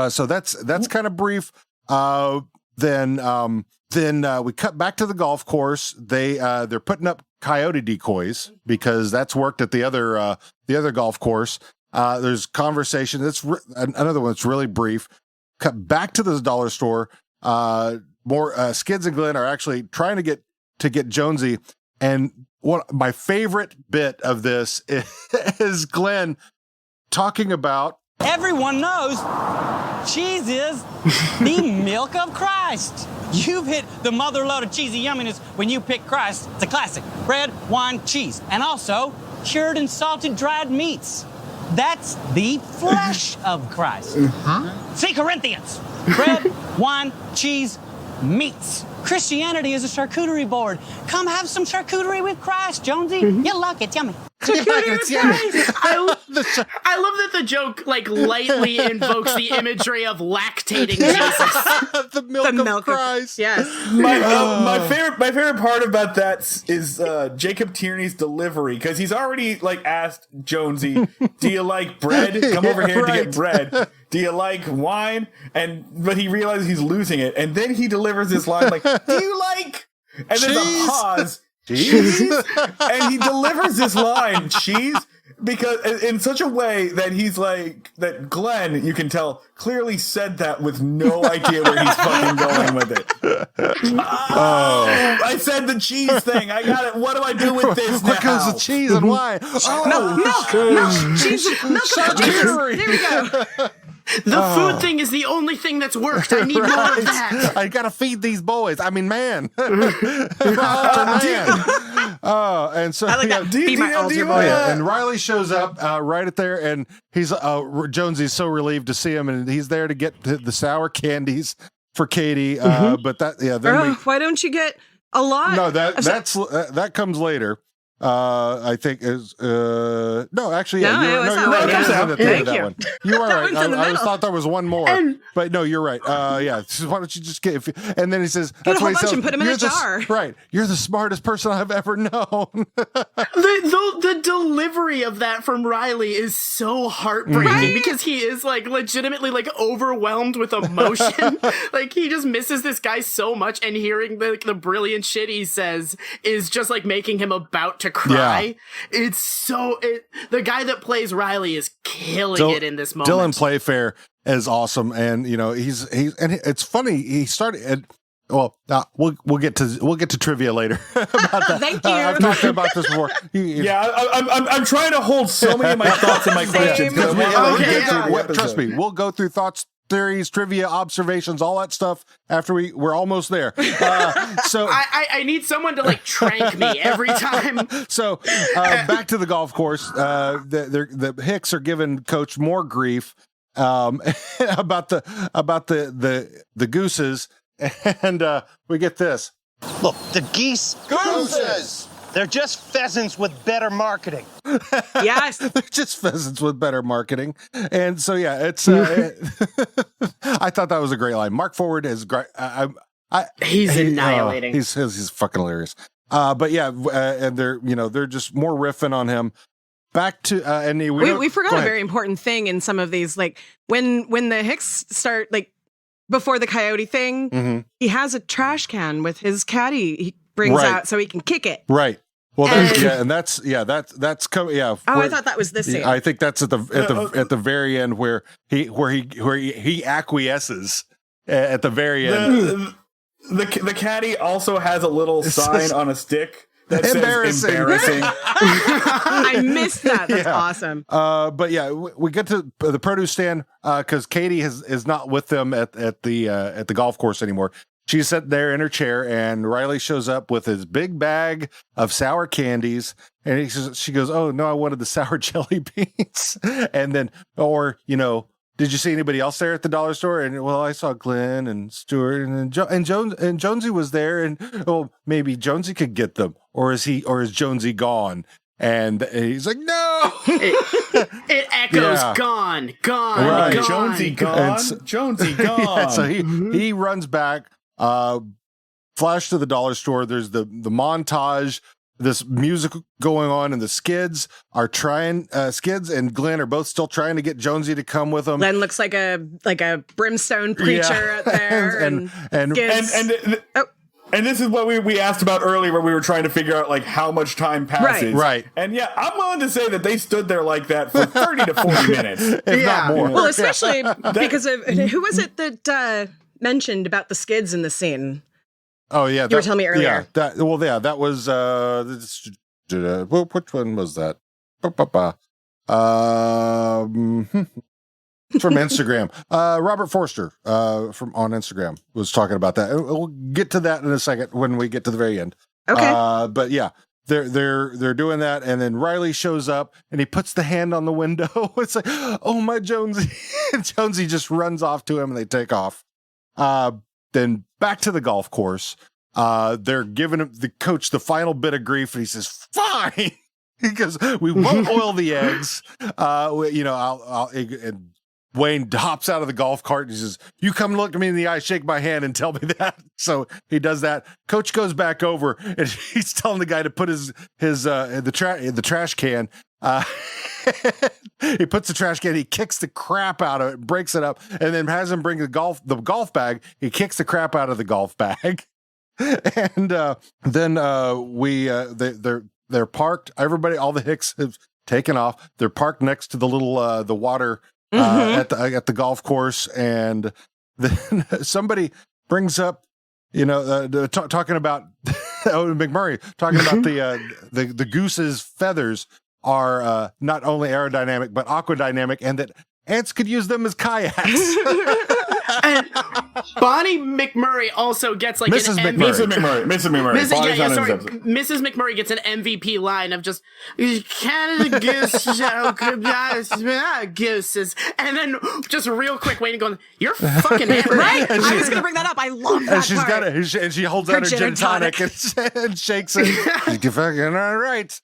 A: So that's kind of brief. Then we cut back to the golf course. They're putting up coyote decoys because that's worked at the other golf course. There's conversation. That's another one that's really brief. Cut back to the dollar store. More Skids and Glenn are actually trying to get Jonesy. And what my favorite bit of this is Glenn talking about.
H: Everyone knows cheese is the milk of Christ. You've hit the mother load of cheesy yumminess when you pick Christ. It's a classic. Bread, wine, cheese. And also cured and salted dried meats. That's the flesh of Christ. See Corinthians. Bread, wine, cheese, meats. Christianity is a charcuterie board. Come have some charcuterie with Christ, Jonesy. You'll like it. Yummy.
D: I love that the joke like lightly invokes the imagery of lactating Jesus.
A: the milk of Christ.
B: Yes.
C: My favorite part about that is Jacob Tierney's delivery, because he's already like asked Jonesy, "Do you like bread? Come over here to get bread. Do you like wine?" But he realizes he's losing it, and then he delivers this line like, "Do you like?" And there's a pause. Cheese? And he delivers this line, cheese, because in such a way that he's like, that Glenn, you can tell, clearly said that with no idea where he's fucking going with it. I said the cheese thing. I got it. What do I do with this now?
A: What goes with cheese and why?
B: Milk, cheese, milk, charcuterie. There we go.
D: The food thing is the only thing that's worked. I need more of that.
A: I gotta feed these boys. I mean, man. And so
B: I like that. Be my altar boy.
A: And Riley shows up right at there, and he's Jonesy's so relieved to see him, and he's there to get the sour candies for Katie. But then
B: why don't you get a lot?
A: No, that comes later. I think is no, actually, yeah,
B: you're right.
A: Thank you. You are right. I thought there was one more, but no, you're right. Yeah, why don't you just get? And then he says,
B: "Get a whole bunch and put them in a jar."
A: Right, you're the smartest person I've ever known.
D: The delivery of that from Riley is so heartbreaking because he is like legitimately like overwhelmed with emotion. Like he just misses this guy so much, and hearing the brilliant shit he says is just like making him about to cry. Yeah. It's so the guy that plays Riley is killing it in this moment.
A: Dylan Playfair is awesome, and you know he's and it's funny. He started. We'll get to trivia later about that.
B: Thank you.
A: I've talked about this before.
C: I'm trying to hold so many of my thoughts and my questions.
A: Trust me, we'll go through thoughts, theories, trivia, observations, all that stuff after we're almost there. So
D: I need someone to like trank me every time.
A: So back to the golf course. The Hicks are giving Coach more grief about the gooses, and we get this.
H: Look, the geese.
F: Gooses!
H: They're just pheasants with better marketing.
B: Yes.
A: They're just pheasants with better marketing. And so, yeah, it's, I thought that was a great line. Mark Forward is great.
D: He's annihilating.
A: He's fucking hilarious. But yeah, and they're just more riffing on him. Back to, and we
B: forgot a very important thing in some of these, like when the Hicks start, like before the coyote thing, he has a trash can with his caddy. He brings out so he can kick it.
A: Right. Well, that's coming. Yeah.
B: Oh, I thought that was this scene.
A: I think that's at the very end where he acquiesces at the very end.
C: The caddy also has a little sign on a stick that says
A: Embarrassing.
C: embarrassing.
B: I missed that. That's awesome.
A: But yeah, we get to the produce stand because Katie is not with them at the golf course anymore. She's sitting there in her chair, and Riley shows up with his big bag of sour candies, and she goes, "Oh no, I wanted the sour jelly beans." And then, did you see anybody else there at the dollar store? And well, I saw Glenn and Stuart and Jonesy was there, and maybe Jonesy could get them, or is Jonesy gone? And he's like, "No."
D: It echoes, gone,
A: Right.
D: gone.
C: Jonesy gone. Jonesy gone.
A: So he runs back. Flash to the dollar store. There's the montage, this music going on, and the Skids and Glenn are both still trying to get Jonesy to come with them.
B: Glenn looks like a brimstone preacher out there, and Skids.
C: And this is what we asked about earlier, where we were trying to figure out like how much time passes.
A: Right.
C: And yeah, I'm willing to say that they stood there like that for 30 to 40 minutes, if not more.
B: Well, especially because of who was it that mentioned about the Skids in the scene?
A: Oh yeah,
B: you were telling me earlier.
A: That was which one was that? From Instagram. Robert Forster from on Instagram was talking about that. We'll get to that in a second when we get to the very end.
B: Okay.
A: But yeah, they're doing that, and then Riley shows up and he puts the hand on the window. It's like, "Oh my Jonesy." And Jonesy just runs off to him and they take off. Then back to the golf course. They're giving him, the coach, the final bit of grief, and he says, "Fine." He goes, "We won't oil the eggs." And Wayne hops out of the golf cart and he says, "You come look at me in the eye, shake my hand, and tell me that." So he does that. Coach goes back over and he's telling the guy to put the trash can. He puts the trash can, he kicks the crap out of it, breaks it up, and then has him bring the golf bag. He kicks the crap out of the golf bag. And then they're parked. Everybody, all the Hicks have taken off. They're parked next to the little the water at the golf course, and then somebody brings up, talking about McMurray, talking about the goose's feathers are not only aerodynamic but aquadynamic, and that ants could use them as kayaks.
D: And Bonnie McMurray also gets like
A: Mrs.
D: an
A: McMurray.
C: Mrs. McMurray.
D: Mrs. McMurray gets an MVP line of just Canada gooses, and then just real quick, Wayne going, "You're fucking hammered."
B: Right. I was going to bring that up. I love that.
A: And she's
B: part.
A: got it, and she holds out her gin tonic and shakes it. She's fucking all right.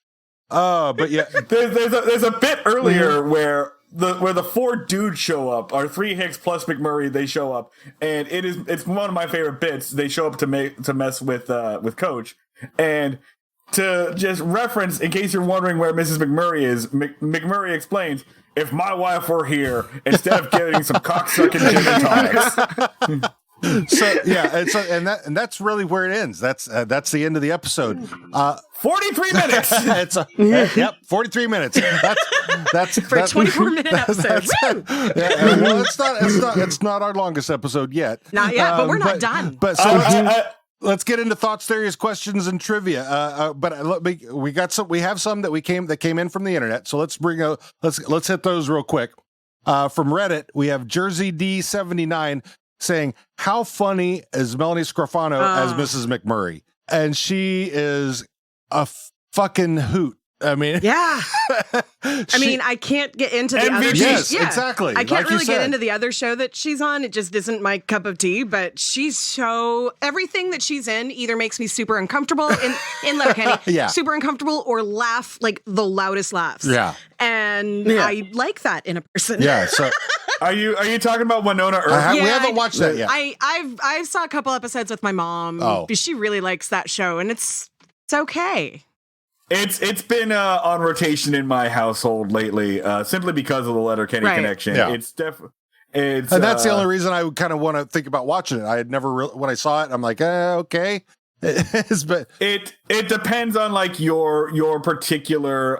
A: But yeah,
C: there's a bit earlier where the four dudes show up, our three Hicks plus McMurray, they show up, and it's one of my favorite bits. They show up to mess with Coach, and to just reference, in case you're wondering where Mrs. McMurray is, McMurray explains, "If my wife were here, instead of getting some cocksucking gin and tonics."
A: So yeah, and that's really where it ends. That's the end of the episode.
C: 43 minutes.
A: 43 minutes. That's
B: for a 24-minute episode.
A: Well, it's not our longest episode yet.
B: Not yet, but we're not done.
A: But so let's get into thoughts, theories, questions, and trivia. But we have some that came in from the internet. So let's hit those real quick. From Reddit, we have Jersey D79 saying, "How funny is Melanie Scrofano as Mrs. McMurray?" And she is a fucking hoot. I mean,
B: yeah. I can't get into the other.
A: Yes, exactly.
B: I can't really get into the other show that she's on. It just isn't my cup of tea. But everything that she's in either makes me super uncomfortable in Letterkenny, super uncomfortable, or laugh like the loudest laughs.
A: Yeah,
B: and I like that in a person.
A: Yeah. So,
C: are you talking about Winona Earp?
A: We haven't watched that yet.
B: I saw a couple episodes with my mom.
A: Oh,
B: she really likes that show, and it's okay.
C: It's been on rotation in my household lately, simply because of the Letterkenny connection.
A: Yeah.
C: And
A: that's the only reason I kind of want to think about watching it. I had never when I saw it, I'm like, okay. But
C: it depends on like your particular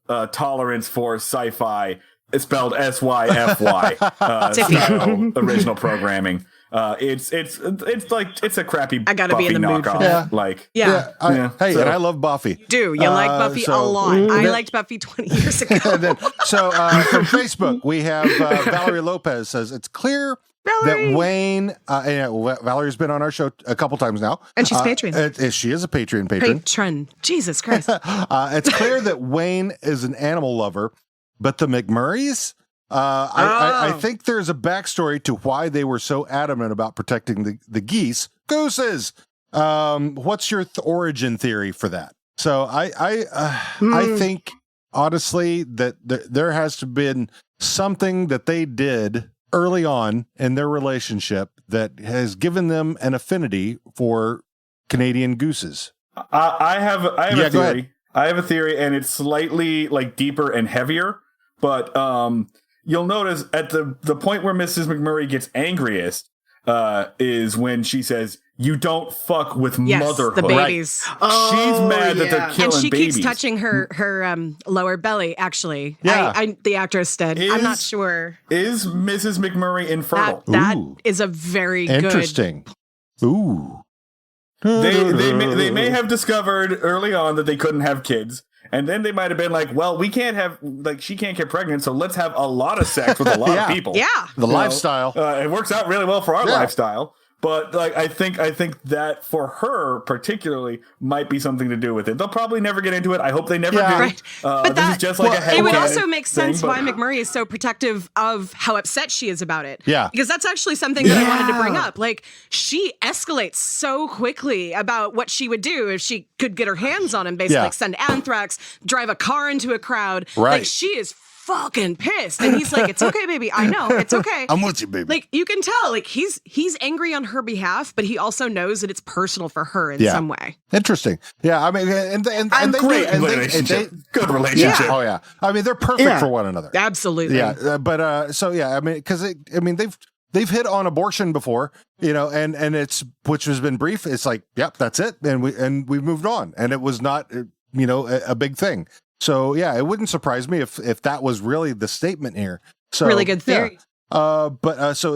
C: tolerance for sci-fi. It's spelled SYFY style original programming. It's like it's a crappy.
B: I gotta
C: Buffy
B: be in the mood for
C: knockoff.
B: that.
C: Like
A: Hey, and I love Buffy.
B: You like Buffy a lot. I liked Buffy 20 years ago.
A: From Facebook, we have Valerie Lopez says it's clear that Wayne, Valerie's been on our show a couple times now.
B: And she's Patreon.
A: She is a Patreon patron.
B: Jesus Christ.
A: It's clear that Wayne is an animal lover, but the McMurrays, I think there's a backstory to why they were so adamant about protecting the geese. Gooses! What's your origin theory for that? So I think, honestly, that there has to have been something that they did early on in their relationship that has given them an affinity for Canadian gooses.
C: I have a
A: go
C: theory.
A: ahead.
C: I have a theory, and it's slightly like deeper and heavier. But you'll notice at the point where Mrs. McMurray gets angriest is when she says, "You don't fuck with motherhood."
B: The babies.
C: Right. She's mad that they're killing
B: and she
C: babies.
B: keeps touching her lower belly. Actually,
A: Yeah.
B: the actress did. I'm not sure.
C: Is Mrs. McMurray infertile?
B: That is a very
A: interesting. Ooh.
C: They may have discovered early on that they couldn't have kids. And then they might have been like, well, we can't have, like, she can't get pregnant, so let's have a lot of sex with a lot of people.
B: Yeah.
A: The lifestyle.
C: It works out really well for our lifestyle. But like I think that for her particularly might be something to do with it. They'll probably never get into it. I hope they never do.
B: Right. But
C: this is just like a
B: it would
C: headcanon
B: also make sense
C: thing,
B: why McMurray is so protective of how upset she is about it.
A: Yeah.
B: Because that's actually something that I wanted to bring up. Like, she escalates so quickly about what she would do if she could get her hands on him, basically, like send anthrax, drive a car into a crowd.
A: Right.
B: Like, she is fucking pissed, and he's like, "It's okay, baby. I know it's okay.
A: I'm with you, baby."
B: Like, you can tell, like, he's angry on her behalf, but he also knows that it's personal for her in some way.
A: Interesting. Yeah, I mean, and they
C: great relationship. Good relationship.
A: Yeah. Oh yeah. I mean, they're perfect for one another.
B: Absolutely.
A: Yeah. I mean, because they've hit on abortion before, and it's, which has been brief. It's like, yep, that's it, and we've moved on, and it was not a big thing. So yeah, it wouldn't surprise me if that was really the statement here. So
B: really good theory.
A: So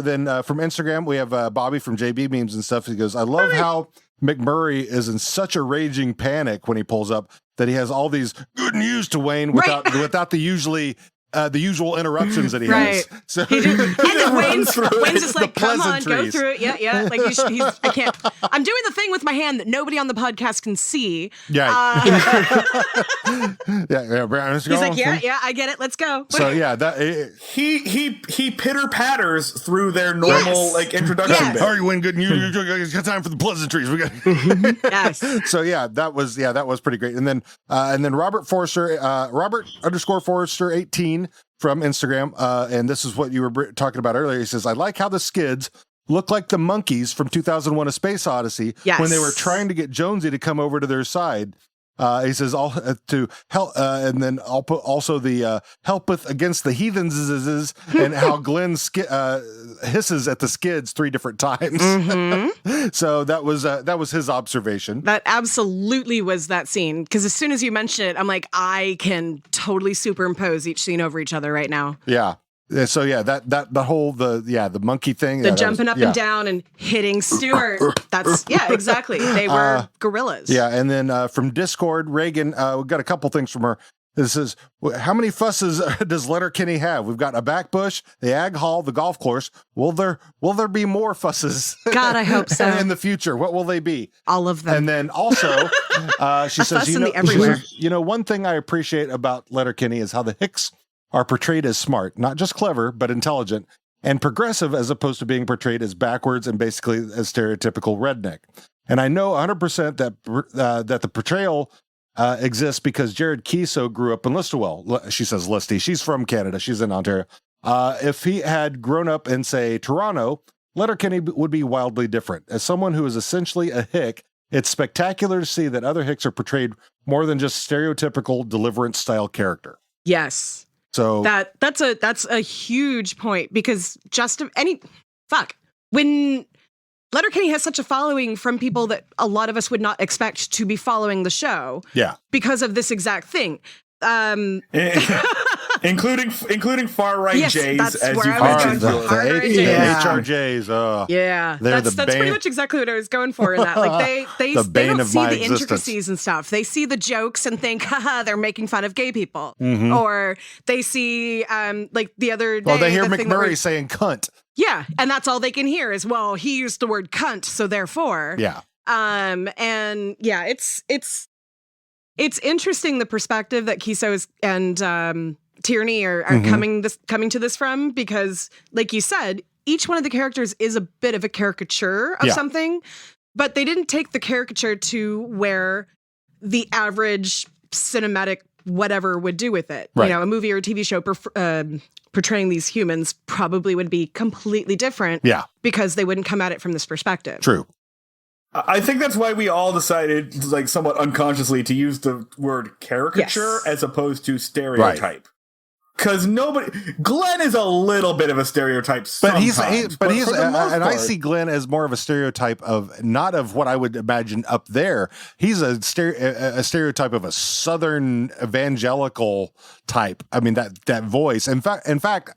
A: then from Instagram we have Bobby from JB Memes and stuff. He goes, "I love how McMurray is in such a raging panic when he pulls up that he has all these good news to Wayne without the usual interruptions that he has." So
B: and then Wayne's just like, "Come on, go through it." Yeah. Like, I can't. I'm doing the thing with my hand that nobody on the podcast can see.
A: Yeah.
B: He's like, "Yeah, I get it. Let's go."
A: So yeah,
C: he pitter patters through their normal like introduction bit.
A: How are you, Wayne? Good news. You got time for the pleasantries. We got.
B: Yes.
A: So yeah, that was pretty great. And then Robert _Forrester 18 from Instagram, and this is what you were talking about earlier. He says, "I like how the skids look like the monkeys from 2001: A Space Odyssey when they were trying to get Jonesy to come over to their side." He says, "All to help," and then I'll put also the helpeth against the heathens, and how Glenn hisses at the skids 3 different times. Mm-hmm. So that was his observation.
B: That absolutely was that scene, because as soon as you mentioned it, I'm like, I can totally superimpose each scene over each other right now.
A: Yeah. So yeah, the monkey thing,
B: the jumping up and down and hitting Stuart. That's exactly. They were gorillas.
A: Yeah, and then from Discord, Reagan, we got a couple things from her. This is, how many fusses does Letterkenny have? We've got a back bush, the ag hall, the golf course. Will there be more fusses?
B: God, I hope so.
A: In the future, what will they be?
B: All of them.
A: And then also, she says,
B: everywhere.
A: One thing I appreciate about Letterkenny is how the Hicks are portrayed as smart, not just clever, but intelligent and progressive, as opposed to being portrayed as backwards and basically as stereotypical redneck. And I know 100% that the portrayal exists because Jared Keeso grew up in Listowel. She says Listy. She's from Canada. She's in Ontario. If he had grown up in, say, Toronto, Letterkenny would be wildly different. As someone who is essentially a Hick, it's spectacular to see that other Hicks are portrayed more than just stereotypical Deliverance-style character.
B: Yes.
A: So
B: that's a huge point, because when Letterkenny has such a following from people that a lot of us would not expect to be following the show, because of this exact thing.
C: In including far right
B: Yes,
C: Jays,
B: that's
C: as
B: where
C: you
B: I was
C: mentioned.
B: going.
C: Julie.
B: Hard right
A: the
B: Jays.
A: HRJs.
B: Yeah,
A: they're
B: that's
A: the
B: pretty
A: bane-
B: much exactly what I was going for in that. Like they
A: The bane
B: don't
A: of
B: see
A: my
B: the
A: existence.
B: intricacies and stuff. They see the jokes and think, haha, they're making fun of gay people.
A: Mm-hmm.
B: Or they see like the other day.
A: Well, they hear
B: the thing that
A: McMurray
B: was-
A: saying cunt.
B: Yeah, and that's all they can hear is, well, he used the word cunt, so therefore.
A: Yeah.
B: And yeah, it's interesting the perspective that Kiso and Tierney are coming to this from, because like you said, each one of the characters is a bit of a caricature of something, but they didn't take the caricature to where the average cinematic whatever would do with it.
A: Right.
B: You know, a movie or a TV show portraying these humans probably would be completely different.
A: Yeah.
B: Because they wouldn't come at it from this perspective.
A: True.
C: I think that's why we all decided, like somewhat unconsciously, to use the word caricature as opposed to stereotype. Because Glenn is a little bit of a stereotype
A: But
C: sometimes.
A: but he's
C: for the most
A: and I
C: part-
A: see Glenn as more of a stereotype of not of what I would imagine up there. He's a stereotype of a Southern evangelical type. I mean that voice. In fact,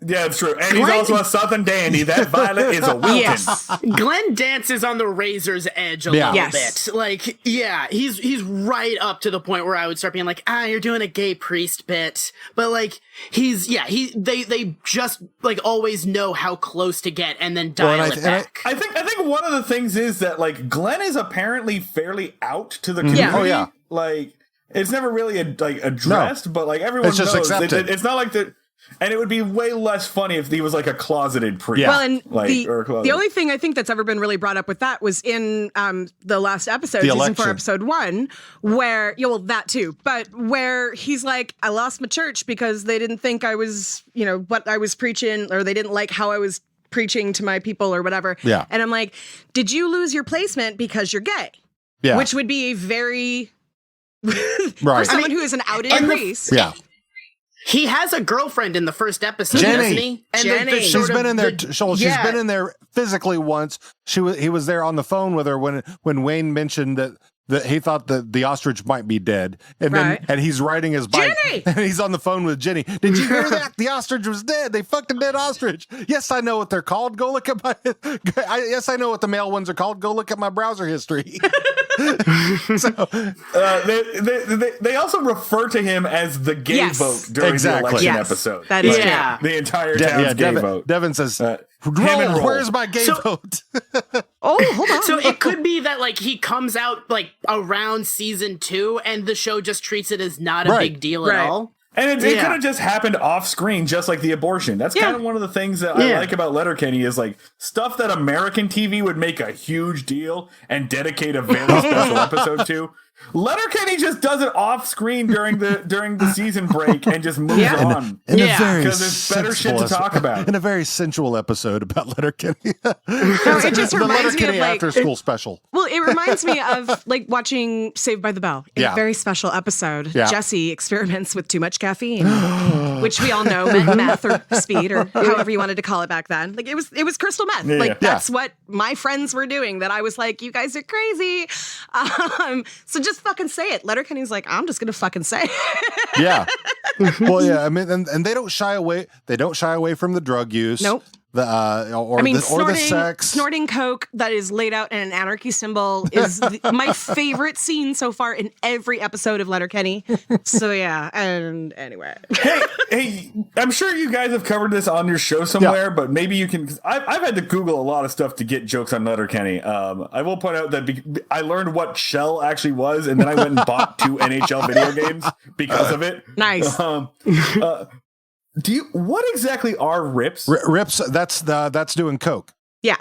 C: yeah, it's true. And he's also a Southern dandy. That Violet is a Wilton.
B: Yes.
D: Glenn dances on the razor's edge a little bit. Like, yeah, he's right up to the point where I would start being like, you're doing a gay priest bit. But like, they just like always know how close to get and then dial it back.
C: I think one of the things is that like Glenn is apparently fairly out to the community.
A: Oh yeah.
C: Like it's never really addressed, but like everyone
A: It's just
C: knows.
A: accepted.
C: It's not like that. And it would be way less funny if he was like a closeted priest.
A: Yeah.
B: Well, and
C: Like, or a closet.
B: the only thing I think that's ever been really brought up with that was in the last episode,
A: The
B: season 4,
A: election.
B: episode 1, where, well, that too, but where he's like, I lost my church because they didn't think I was, what I was preaching, or they didn't like how I was preaching to my people or whatever.
A: Yeah.
B: And I'm like, did you lose your placement because you're gay?
A: Yeah.
B: Which would be a very, for
A: Right.
B: someone who is an outed priest.
A: Yeah.
D: He has a girlfriend in the first episode,
A: Jenny.
D: doesn't he? And
B: Jenny.
A: She's been in there. She's
D: yeah.
A: been in there physically once. He was there on the phone with her when Wayne mentioned that he thought that the ostrich might be dead, and
B: Right.
A: then he's riding his bike,
B: Jenny!
A: and he's on the phone with Jenny. Did you hear that? The ostrich was dead. They fucked a dead ostrich. Yes, I know what they're called. Go look at my. Yes, I know what the male ones are called. Go look at my browser history. So
C: they also refer to him as the gay
B: Yes.
C: vote during
A: Exactly.
C: the election
B: Yes,
C: episode.
B: that is
D: Yeah.
C: The entire town's gay vote.
A: Devin says,
C: Him and Roll.
A: "Where's my gay vote?"
B: Oh, hold on.
D: So it could be that like he comes out like around season 2 and the show just treats it as not a
A: Right.
D: big deal at
B: Right.
D: all.
C: And it
D: Yeah.
C: could have just happened off screen, just like the abortion. That's kind of one of the things that I like about Letterkenny is like stuff that American TV would make a huge deal and dedicate a very special episode to. Letterkenny just does it off screen during the season break and just moves on.
A: In
D: Yeah.
A: a very
C: 'Cause there's better shit to
A: sensible
C: talk about.
A: In a very sensual episode about Letterkenny.
B: No, it just
A: The
B: reminds me of
A: Letterkenny
B: like
A: after school special.
B: Well, it reminds me of like watching Saved by the Bell. A
A: Yeah.
B: very special episode.
A: Yeah.
B: Jesse experiments with too much caffeine, which we all know meant meth or speed or however you wanted to call it back then. Like it was crystal meth.
C: Yeah.
B: Like that's what my friends were doing. That I was like, you guys are crazy. So just fucking say it. Letterkenny's like, I'm just gonna fucking say it.
A: Yeah. Well, yeah. I mean, and they don't shy away. They don't shy away from the drug use.
B: Nope.
A: Or the sex.
B: Snorting coke that is laid out in an anarchy symbol is my favorite scene so far in every episode of Letterkenny. So yeah, and anyway.
C: Hey, I'm sure you guys have covered this on your show somewhere, but maybe you can. 'Cause I've had to Google a lot of stuff to get jokes on Letterkenny. I will point out that I learned what Shell actually was, and then I went and bought 2 NHL video games because of it.
B: Nice.
C: What exactly are rips?
A: Rips. That's doing coke.
B: Yeah.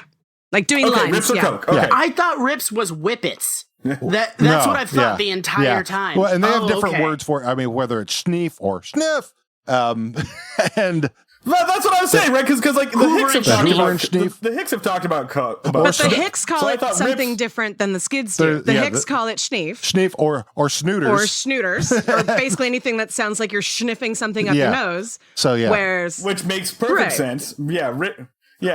B: Like doing
C: Okay,
B: lines.
C: rips or
B: yeah.
C: coke. Okay.
D: I thought rips was whippets. That's
A: No,
D: what I thought
A: yeah,
D: the entire
A: yeah.
D: time.
A: Well, and they have
D: Oh,
A: different
D: okay.
A: words for it. I mean, whether it's schneef or sniff. And
C: Well, that's what I was saying, right? Because like the
D: Hoover
C: Hicks have
D: and
C: talked
A: Hoover
C: about
A: and Schneef.
C: the Hicks have talked about coke.
B: But the Hicks call
C: So I
B: it
C: thought
B: something
C: rips-
B: different than the Skids do. The
A: Yeah,
B: Hicks call it schneef.
A: schneef or snooters.
B: Or snooters, or basically anything that sounds like you're sniffing something up
A: Yeah.
B: your nose.
A: So, yeah.
B: Whereas,
C: which makes perfect
B: Right.
C: sense. Yeah,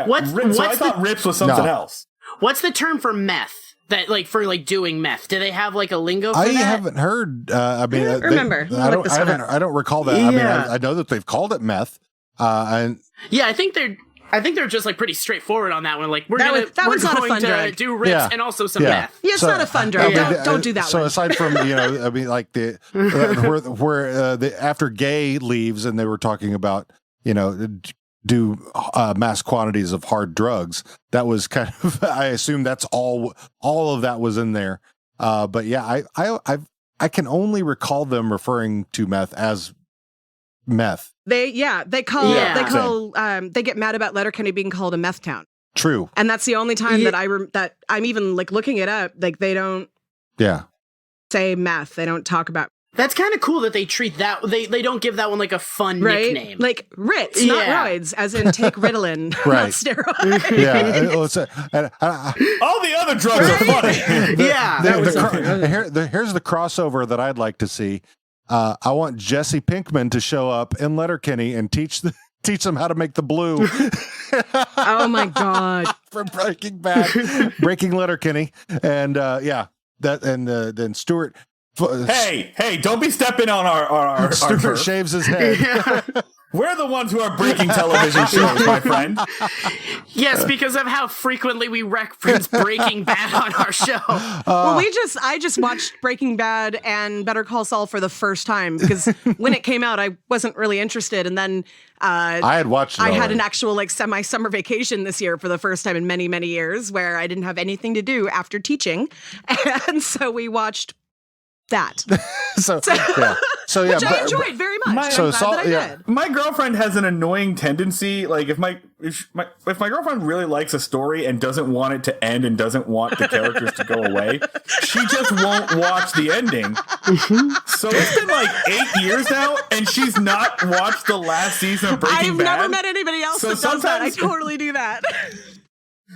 D: What's
C: so I
D: the-
C: thought rips was something
A: No.
C: else.
D: What's the term for meth? That like for like doing meth. Do they have like a lingo for
A: I
D: that?
A: haven't heard. I mean,
B: I don't remember.
A: I don't recall that.
D: Yeah.
A: I mean, I know that they've called it meth. And
D: Yeah, I think they're just like pretty straightforward on that one. Like we're
B: That one's not a fun
D: to
B: drug.
D: do rips
A: Yeah.
D: and also some
A: Yeah.
D: meth.
B: Yeah, it's not a fun drug. Don't do that
A: So
B: one.
A: aside from I mean, like the where the after Gay leaves, and they were talking about do mass quantities of hard drugs. That was kind of I assume that's all of that was in there. But yeah, I can only recall them referring to meth as meth.
B: They get mad about Letterkenny being called a meth town.
A: True.
B: And that's the only time that that I'm even like looking it up. Like they don't say meth. They don't talk about.
D: That's kind of cool that they treat that. They don't give that one like a fun nickname.
B: Like Ritz, not roids, as in take Ritalin, not steroids.
A: Yeah.
C: All the other drugs are funny.
A: Here's the crossover that I'd like to see. I want Jesse Pinkman to show up in Letterkenny and teach them how to make the blue.
B: Oh my God!
A: From Breaking Bad, Breaking Letterkenny, and then Stuart.
C: Hey! Don't be stepping on our
A: Stuart
C: turf.
A: shaves his head.
C: We're the ones who are breaking television shows, my friend.
D: Yes, because of how frequently we reference Breaking Bad on our show.
B: Well, I just watched Breaking Bad and Better Call Saul for the first time because when it came out, I wasn't really interested, and then
A: I had watched it.
B: I had an actual like summer vacation this year for the first time in many, many years where I didn't have anything to do after teaching, and so we watched that. Which I enjoyed very much. I'm glad that I did.
C: My girlfriend has an annoying tendency. Like if my girlfriend really likes a story and doesn't want it to end and doesn't want the characters to go away, she just won't watch the ending. So it's been like 8 years now, and she's not watched the last season of Breaking Bad.
B: I've never met anybody else that does that. I totally do that.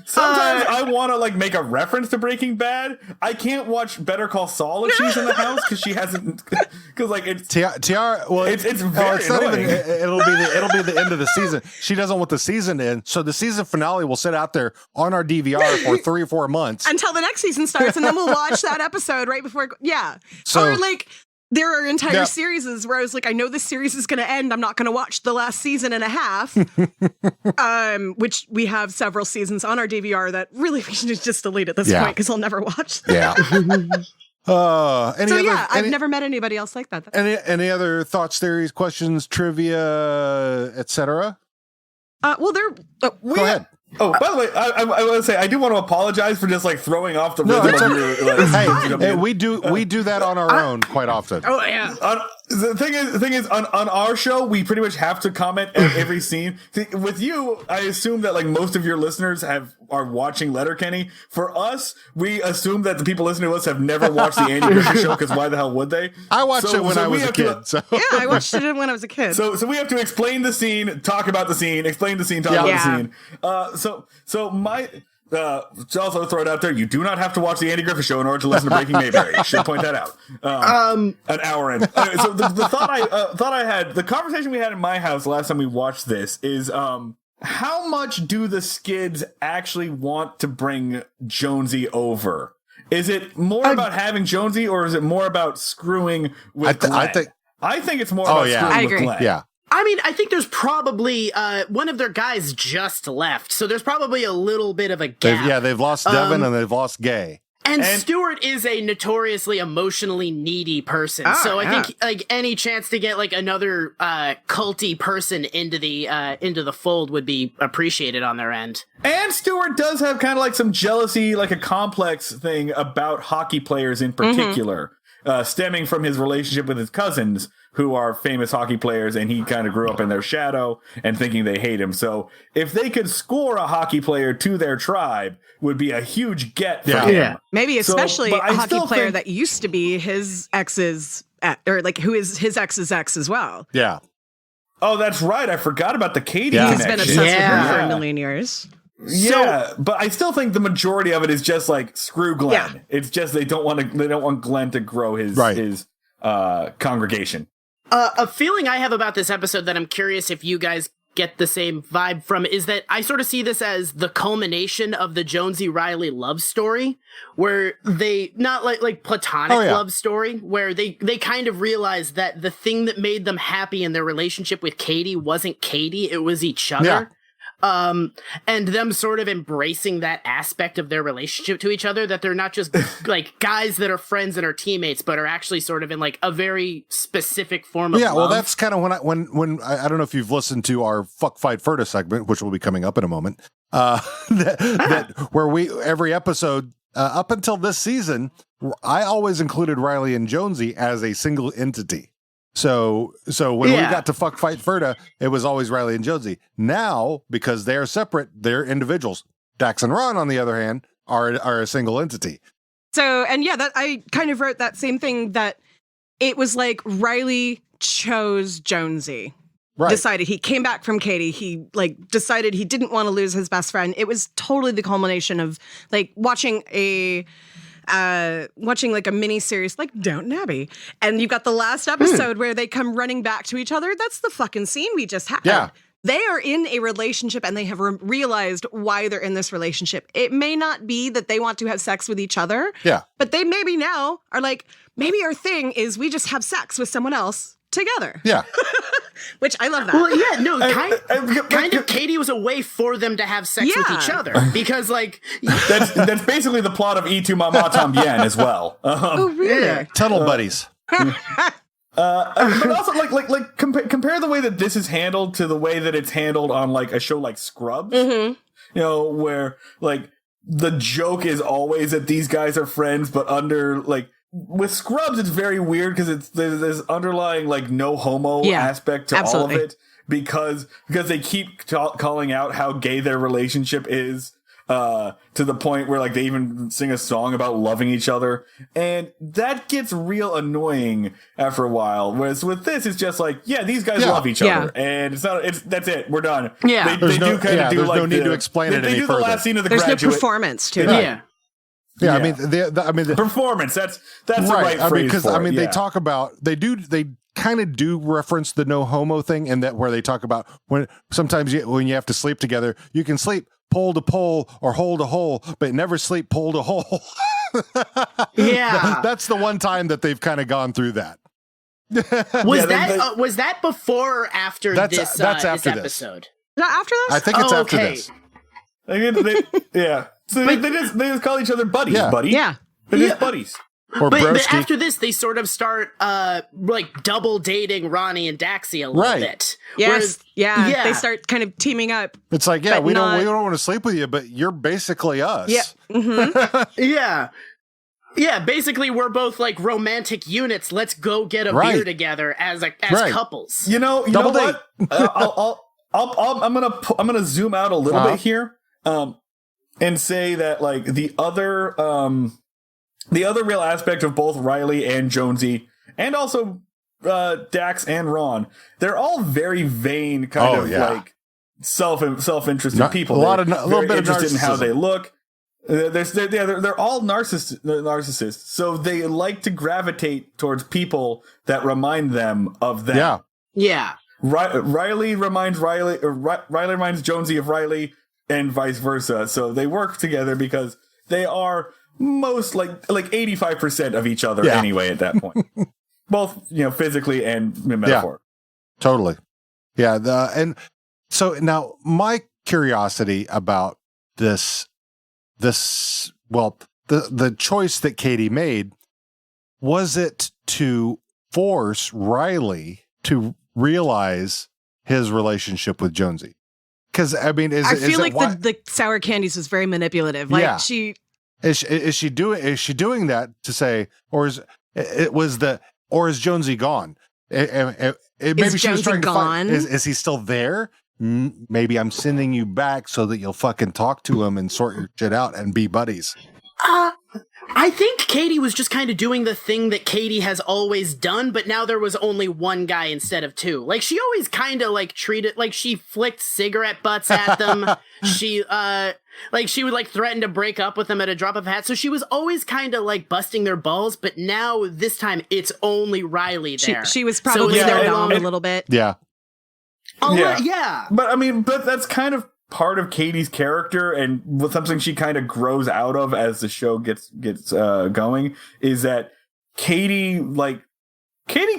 C: Sometimes I want to like make a reference to Breaking Bad. I can't watch Better Call Saul if she's in the house because she hasn't. Because like it's
A: Tiara. Well,
C: it's very
A: it's not even.
C: annoying.
A: It'll be the end of the season. She doesn't want the season to end, so the season finale will sit out there on our DVR for 3 or 4 months
B: until the next season starts, and then we'll watch that episode right before. Yeah.
A: So,
B: or like. There are entire series where I was like, I know this series is going to end. I'm not going to watch the last season and a half. Which we have several seasons on our DVR that really we should just delete at this point because I'll never watch them.
A: Yeah.
B: I've never met anybody else like that.
A: Any other thoughts, theories, questions, trivia, etc.?
B: Well,
A: go ahead.
C: Oh, by the way, I want to say I do want to apologize for just like throwing off the rhythm of your.
A: Hey, we do that on our own quite often.
B: Oh yeah.
C: The thing is, on our show, we pretty much have to comment on every scene. With you, I assume that like most of your listeners are watching Letterkenny. For us, we assume that the people listening to us have never watched the Andy Griffith Show because why the hell would they?
A: I watched it when I was a kid.
B: Yeah, I watched it when I was a kid.
C: So we have to explain the scene, talk about the scene, explain the scene, talk about the scene. So my. To also throw it out there, you do not have to watch the Andy Griffith Show in order to listen to Breaking Mayberry. Should point that out. An hour in. Anyway, so the thought I had, the conversation we had in my house last time we watched this is, how much do the Skids actually want to bring Jonesy over? Is it more about having Jonesy, or is it more about screwing with Glenn? I think it's more about screwing with Glenn.
A: Yeah.
D: I mean, I think there's probably one of their guys just left, so there's probably a little bit of a gap.
A: They've lost Devin and they've lost Gay.
D: And Stuart is a notoriously emotionally needy person, so I think like any chance to get like another culty person into the fold would be appreciated on their end.
C: And Stuart does have kind of like some jealousy, like a complex thing about hockey players in particular. Stemming from his relationship with his cousins, who are famous hockey players, and he kind of grew up in their shadow and thinking they hate him. So if they could score a hockey player to their tribe, would be a huge get for him.
B: Yeah. Maybe especially a hockey player that used to be his ex's, or like who is his ex's ex as well.
A: Yeah.
C: Oh, that's right. I forgot about the Katie
B: He's
C: connection.
B: been obsessed with her for a million years.
C: Yeah, but I still think the majority of it is just like screw Glenn. Yeah. It's just they don't want Glenn to grow his congregation.
D: A feeling I have about this episode that I'm curious if you guys get the same vibe from it, is that I sort of see this as the culmination of the Jonesy Riley love story, where they, not like platonic love story, where they kind of realized that the thing that made them happy in their relationship with Katie wasn't Katie, it was each other.
A: Yeah.
D: And them sort of embracing that aspect of their relationship to each other, that they're not just like guys that are friends and are teammates, but are actually sort of in like a very specific form of love.
A: Well, that's kind of when I don't know if you've listened to our Fuck Fight Furta segment, which will be coming up in a moment, where we, every episode up until this season, I always included Riley and Jonesy as a single entity. So when we got to Fuck Fight Furta, it was always Riley and Jonesy. Now, because they're separate, they're individuals. Dax and Ron, on the other hand, are a single entity.
B: So, and that I kind of wrote that same thing, that it was like Riley chose Jonesy.
A: Right.
B: Decided, he came back from Katie. He decided he didn't want to lose his best friend. It was totally the culmination of like watching like a mini series like Downton Abbey, and you've got the last episode where they come running back to each other. That's the fucking scene we just had.
A: Yeah.
B: They are in a relationship, and they have realized why they're in this relationship. It may not be that they want to have sex with each other, but they maybe now are like, maybe our thing is we just have sex with someone else together.
A: Yeah.
B: Which I love that.
D: Well, yeah, no, kind of Katie was a way for them to have sex with each other, because like
C: that's basically the plot of E2 Mama Tambien as well.
B: Oh, really?
D: Yeah.
A: Tunnel buddies.
C: But also, compare the way that this is handled to the way that it's handled on like a show like Scrubs.
B: Mm-hmm.
C: You know, where like the joke is always that these guys are friends, but under like. With Scrubs, it's very weird because there's this underlying like no homo aspect to all of it, because they keep calling out how gay their relationship is, to the point where like they even sing a song about loving each other, and that gets real annoying after a while. Whereas with this, it's just like, these guys love each other, and that's it, we're done.
D: Yeah,
C: they do kind of do
A: there's
C: like
A: no need to explain it any
C: do
A: further.
C: The last scene of The
B: There's
C: Graduate.
B: no performance to it.
D: Yeah.
A: Yeah, I mean, the
C: performance. That's
A: right.
C: the right phrase
A: Because
C: for it.
A: they talk about they kind of do reference the no homo thing, and that where they talk about when sometimes when you have to sleep together, you can sleep pole to pole or hole to hole, but never sleep pole to hole. That's the one time that they've kind of gone through that.
D: Was that before or after this episode?
B: Is that after this?
A: I think it's after this.
C: So they just call each other buddies, buddy.
B: Yeah.
C: They're just buddies.
A: Or
D: but after this, they sort of start like double dating Ronnie and Daxie a little bit.
B: Yes. They start kind of teaming up.
A: It's like, we don't want to sleep with you, but you're basically us.
B: Yeah. Mm-hmm.
D: Yeah, basically we're both like romantic units. Let's go get a beer together as couples.
C: You know what? I'm gonna zoom out a little bit here, and say that like the other real aspect of both Riley and Jonesy, and also Dax and Ron, they're all very vain, kind of like self-interested people.
A: A little bit
C: interested in how
A: narcissism.
C: they look. They're all narcissists, so they like to gravitate towards people that remind them of them.
D: Yeah.
C: Riley reminds Jonesy of Riley, and vice versa. So they work together because they are most like 85% of each other anyway at that point. Both, physically and metaphor.
A: Totally. Yeah. And so now my curiosity about the choice that Katie made, was it to force Riley to realize his relationship with Jonesy? Because I mean,
B: I feel like the sour candies was very manipulative. Like is she doing that to say, or is Jonesy gone? Maybe she was trying to find. Is he still there? Maybe I'm sending you back so that you'll fucking talk to him and sort your shit out and be buddies.
D: I think Katie was just kind of doing the thing that Katie has always done, but now there was only one guy instead of two. Like, she always kind of like treated, like she flicked cigarette butts at them. She would like threaten to break up with them at a drop of a hat. So she was always kind of like busting their balls, but now this time it's only Riley there.
B: She was probably their dom a little bit.
A: Yeah.
D: Yeah.
C: But I mean, but that's kind of part of Katie's character, and something she kind of grows out of as the show gets going, is that Katie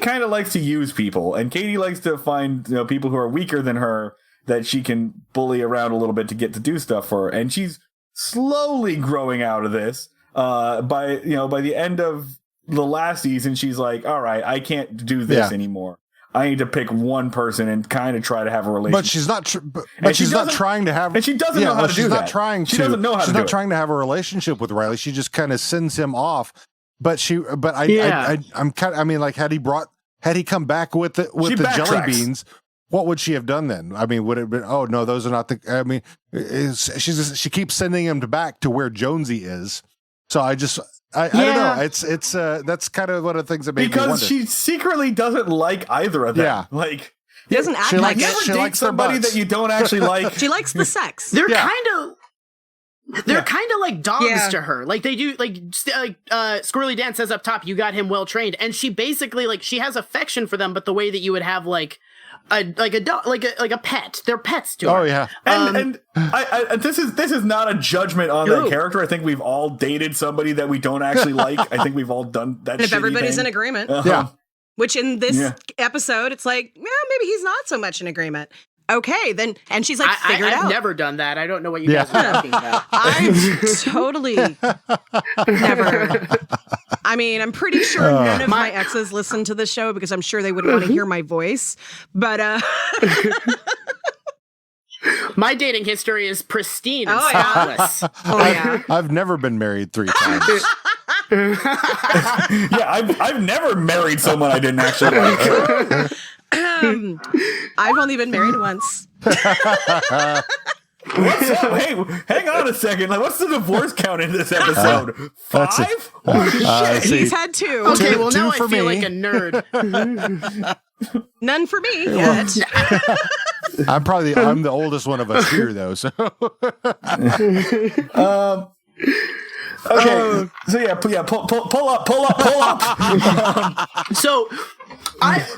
C: kind of likes to use people, and Katie likes to find people who are weaker than her that she can bully around a little bit to get to do stuff for her. And she's slowly growing out of this. By the end of the last season, she's like, all right, I can't do this anymore. I need to pick one person and kind of try to have a relationship.
A: But she's not. But she's not trying to have.
C: And she doesn't know how to do that. She doesn't know how to do it.
A: She's not trying to have a relationship with Riley. She just kind of sends him off. But I'm kind of. I mean, like, had he come back with the jelly beans, what would she have done then? I mean, would it have been? Oh no, those are not the. I mean, she keeps sending him back to where Jonesy is. So I don't know. It's that's kind of one of the things that made me wonder.
C: Because she secretly doesn't like either of them.
A: Yeah.
C: Like,
B: She doesn't act like it.
C: Never date somebody that you don't actually like.
B: She likes the sex.
D: They're kind of like dogs to her. Like they do, Squirrely Dan says up top, you got him well trained, and she basically she has affection for them, but the way that you would have a dog, like a pet. They're pets to her.
A: Oh yeah.
C: And I this is not a judgment on that character. I think we've all dated somebody that we don't actually like. I think we've all done that.
B: And if everybody's in agreement, which in this episode, it's like, maybe he's not so much in agreement. Okay, then, and she's like, figure it out.
D: I've never done that. I don't know what you guys are talking about.
B: I've totally never. I mean, I'm pretty sure none of my exes listen to the show because I'm sure they wouldn't want to hear my voice. But
C: My dating history is pristine and
B: spotless.
A: I've never been married 3 times.
C: I've never married someone I didn't actually like.
B: I've only been married once.
C: What's up? Hey, hang on a second. Like, what's the divorce count in this episode? 5?
B: Shit, he's had 2.
D: Okay, well now I feel like a nerd.
B: None for me yet.
A: I'm the oldest one of us here, though. So,
C: okay. Pull up.
D: So,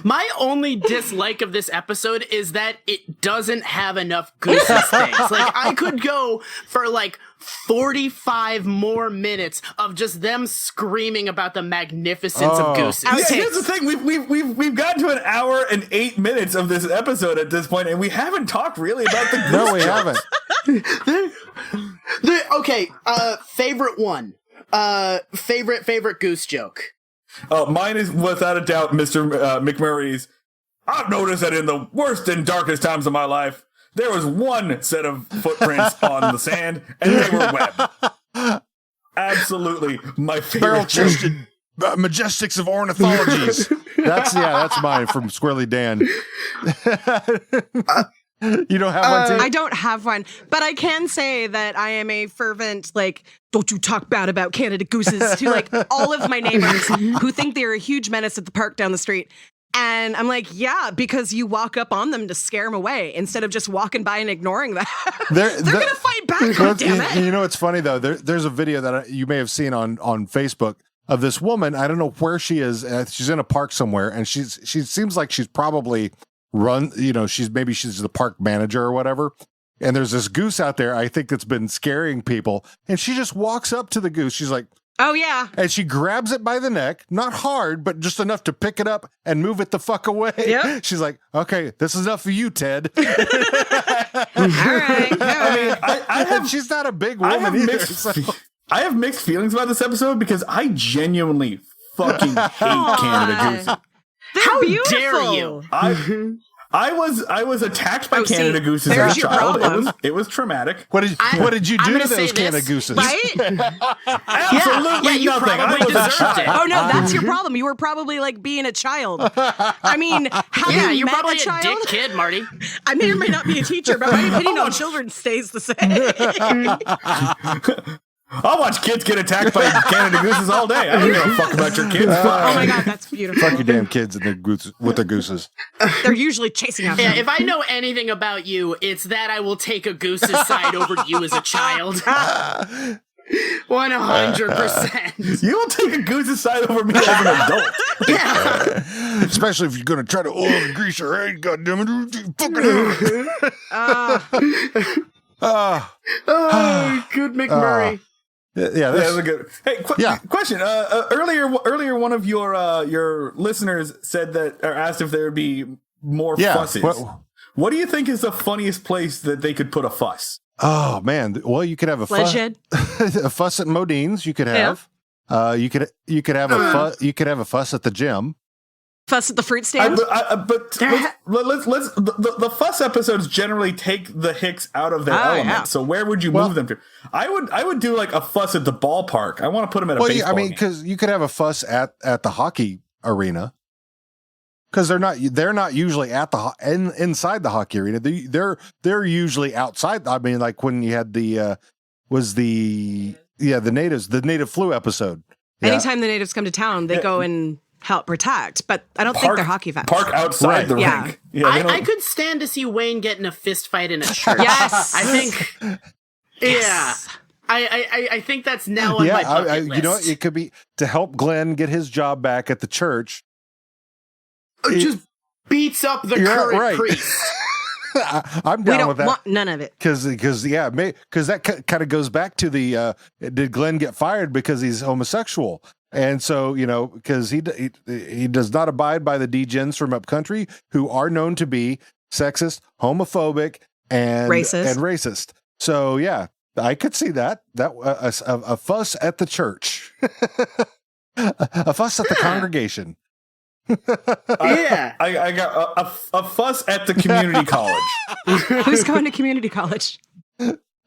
D: my only dislike of this episode is that it doesn't have enough gooses things. Like, I could go for 45 more minutes of just them screaming about the magnificence of gooses.
C: Yeah, here's the thing: we've gotten to 1 hour and 8 minutes of this episode at this point, and we haven't talked really about the goose.
A: No, we haven't.
D: Okay, favorite one. Favorite goose joke.
C: Mine is without a doubt Mr. McMurray's. I've noticed that in the worst and darkest times of my life, there was one set of footprints on the sand, and they were web. Absolutely my favorite.
A: Barrel-chested majestics of ornithologies. That's mine from Squirrely Dan. You don't have one, too?
B: I don't have one, but I can say that I am a fervent, don't you talk bad about Canada gooses to all of my neighbors who think they're a huge menace at the park down the street. And I'm like, yeah, because you walk up on them to scare them away instead of just walking by and ignoring them. They're going to fight back, goddammit.
A: You know, it's funny, though. There's a video that you may have seen on Facebook of this woman. I don't know where she is. She's in a park somewhere, and she seems like she's probably she's the park manager or whatever. And there's this goose out there, I think, that's been scaring people. And she just walks up to the goose. She's like,
B: oh, yeah.
A: And she grabs it by the neck, not hard, but just enough to pick it up and move it the fuck away.
B: Yep.
A: She's like, okay, this is enough for you, Ted.
B: All right.
C: I mean,
A: she's not a big woman either.
C: I have mixed feelings about this episode because I genuinely fucking hate Canada gooses.
B: How
D: beautiful. Dare you?
C: I was attacked by Canada gooses as a child. It was traumatic.
A: What did you do to those Canada gooses?
B: Right?
C: Absolutely
D: you
C: nothing. I was a child.
B: Oh no, that's your problem. You were probably being a child. I mean,
D: you're probably
B: a child?
D: Dick kid, Marty.
B: I may or may not be a teacher, but my opinion on children stays the same.
C: I'll watch kids get attacked by Canada gooses all day. I don't give a fuck about your kids.
B: Oh my god, that's beautiful.
A: Fuck your damn kids and with their gooses.
B: They're usually chasing after them.
D: If I know anything about you, it's that I will take a goose's side over you as a child. 100%.
C: You will take a goose's side over me as an adult.
D: Yeah.
A: Especially if you're going to try to oil and grease your head, goddammit.
D: Good McMurray.
A: Yeah,
C: That's a good. Hey, question. Earlier, one of your listeners said that, or asked if there would be more fusses. What do you think is the funniest place that they could put a fuss?
A: Oh man! Well, you could have a fuss at Modine's. You could have. You could have a fuss at the gym.
B: Fuss at the fruit stand.
C: The fuss episodes generally take the Hicks out of their element. Yeah. So where would you move them to? I would do like a fuss at the ballpark. I want to put them at a baseball game.
A: Because you could have a fuss at the hockey arena. Because they're not usually at the inside the hockey arena. They're usually outside. I mean, like when you had the native flu episode. Yeah.
B: Anytime the natives come to town, they go and help protect. But I don't think they're hockey fans.
C: Park outside the rink.
D: Yeah, I could stand to see Wayne get in a fist fight in a church.
B: Yes,
D: I think. Yes. Yeah. I think that's now on my bucket list.
A: You know, it could be to help Glenn get his job back at the church.
D: Just beats up the current priest.
A: I'm down with that.
B: We don't want none of it.
A: Because that kind of goes back to the did Glenn get fired because he's homosexual? And so, you know, because he does not abide by the degens from upcountry who are known to be sexist, homophobic, and racist. So yeah, I could see that a fuss at the church, a fuss at the congregation.
C: I got a fuss at the community college.
B: Who's going to community college?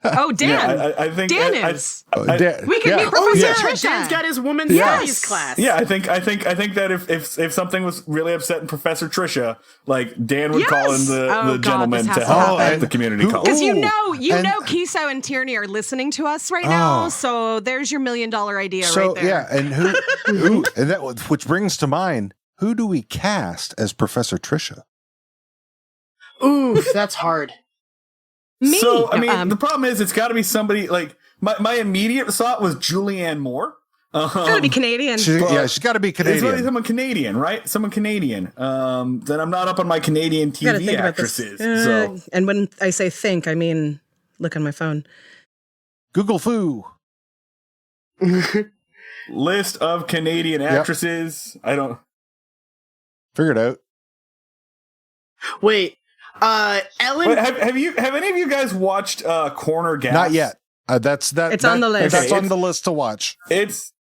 B: Oh, Dan.
C: Yeah, I think
B: Dan is.
C: Dan,
B: we could meet Professor Trisha.
D: Dan's got his women's studies class.
C: Yeah, I think that if something was really upsetting Professor Trisha, like Dan would call in the gentleman to help at the community college.
B: Because you know, Kiso and Tierney are listening to us right now, so there's your $1 million idea right there.
A: Yeah, and who and that which brings to mind, who do we cast as Professor Trisha?
D: Ooh, that's hard.
B: Me.
C: So, I mean, the problem is it's got to be somebody like my immediate thought was Julianne Moore.
B: It's got to be Canadian.
A: She's got to be Canadian.
C: It's someone Canadian, right? Someone Canadian. Then I'm not up on my Canadian TV actresses.
B: And when I say think, I mean look on my phone.
A: Google Foo.
C: List of Canadian actresses. I don't
A: figure it out.
D: Wait. Ellen,
C: wait, have any of you guys watched Corner Gas?
A: Not yet. It's
B: on the list.
A: That's on the list to watch.
C: It's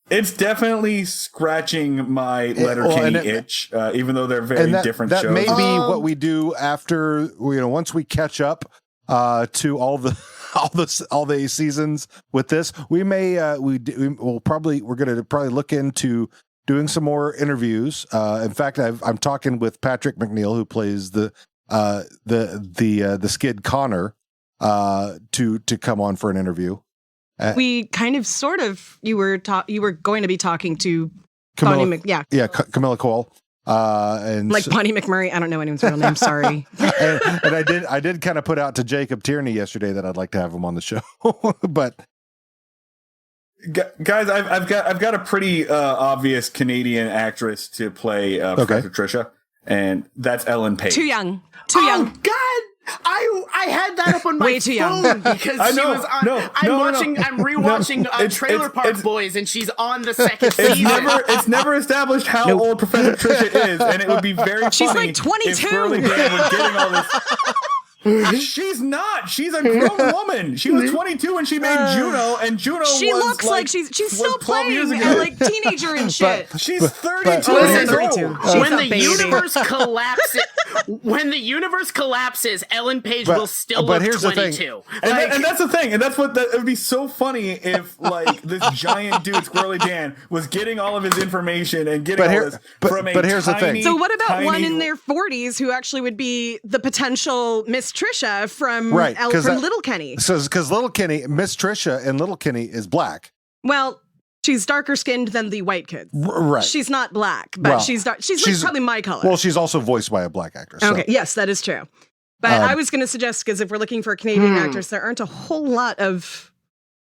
C: definitely scratching my Letterkenny itch, even though they're very different shows.
A: That may be what we do after once we catch up to all the seasons with this. We may we're going to probably look into doing some more interviews. In fact, I'm talking with Patrick McNeil, who plays the Skid Connor, to come on for an interview.
B: We kind of sort of you were going to be talking to
A: Camilla,
B: Camilla
A: Cole, and
B: like Bonnie McMurray. I don't know anyone's real name. Sorry.
A: and I did kind of put out to Jacob Tierney yesterday that I'd like to have him on the show, but.
C: Guys, I've got a pretty obvious Canadian actress to play Professor Trisha, and that's Ellen Page.
B: Too young.
D: Oh God, I had that up on my phone because she was on. I'm rewatching Trailer Park Boys, and she's on the second season.
C: It's never established how old Professor Trisha is, and it would be very funny.
B: She's like 22.
C: If Burley Dan was getting all this. She's not. She's a grown woman. She was 22 when she made Juno, and Juno
B: she looks like she's still playing like teenager and shit.
C: She's 32 years old.
D: When the universe collapses, Ellen Page will still look 22.
C: And that's the thing. And that's what it would be so funny if like this giant dude, Squirrely Dan, was getting all of his information and getting all this from a
A: here's the thing.
B: So what about one in their 40s who actually would be the potential Miss Trisha from Little Kenny?
A: So because Little Kenny, Miss Trisha in Little Kenny is black.
B: Well, she's darker skinned than the white kids.
A: Right.
B: She's not black, but she's dark. She's probably my color.
A: Well, she's also voiced by a black actress.
B: Okay. Yes, that is true. But I was going to suggest, because if we're looking for a Canadian actress, there aren't a whole lot of,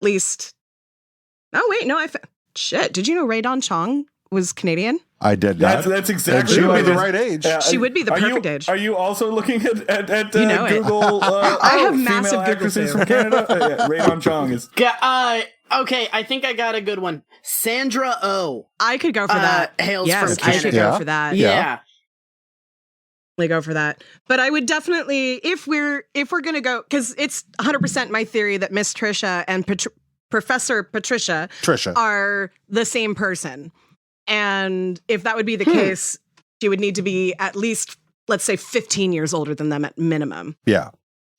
B: at least Oh wait, no, shit. Did you know Rae Dawn Chong was Canadian?
A: I did not.
C: That's exactly.
A: And she would be the right age.
B: She would be the perfect age.
C: Are you also looking at
B: You know
C: Google?
B: I have massive
C: female
B: Google
C: actresses
B: too.
C: from Canada. Yeah, Rae Dawn Chong is.
D: Okay, I think I got a good one. Sandra Oh.
B: I could go for that.
D: Hails
B: Yes,
D: from
B: I
D: Canada.
B: should go for that.
D: Yeah.
B: Go for that. But I would definitely, if we're gonna go, because it's 100% my theory that Miss Trisha and Professor Patricia are the same person. And if that would be the case, she would need to be at least, let's say, 15 years older than them at minimum.
A: Yeah.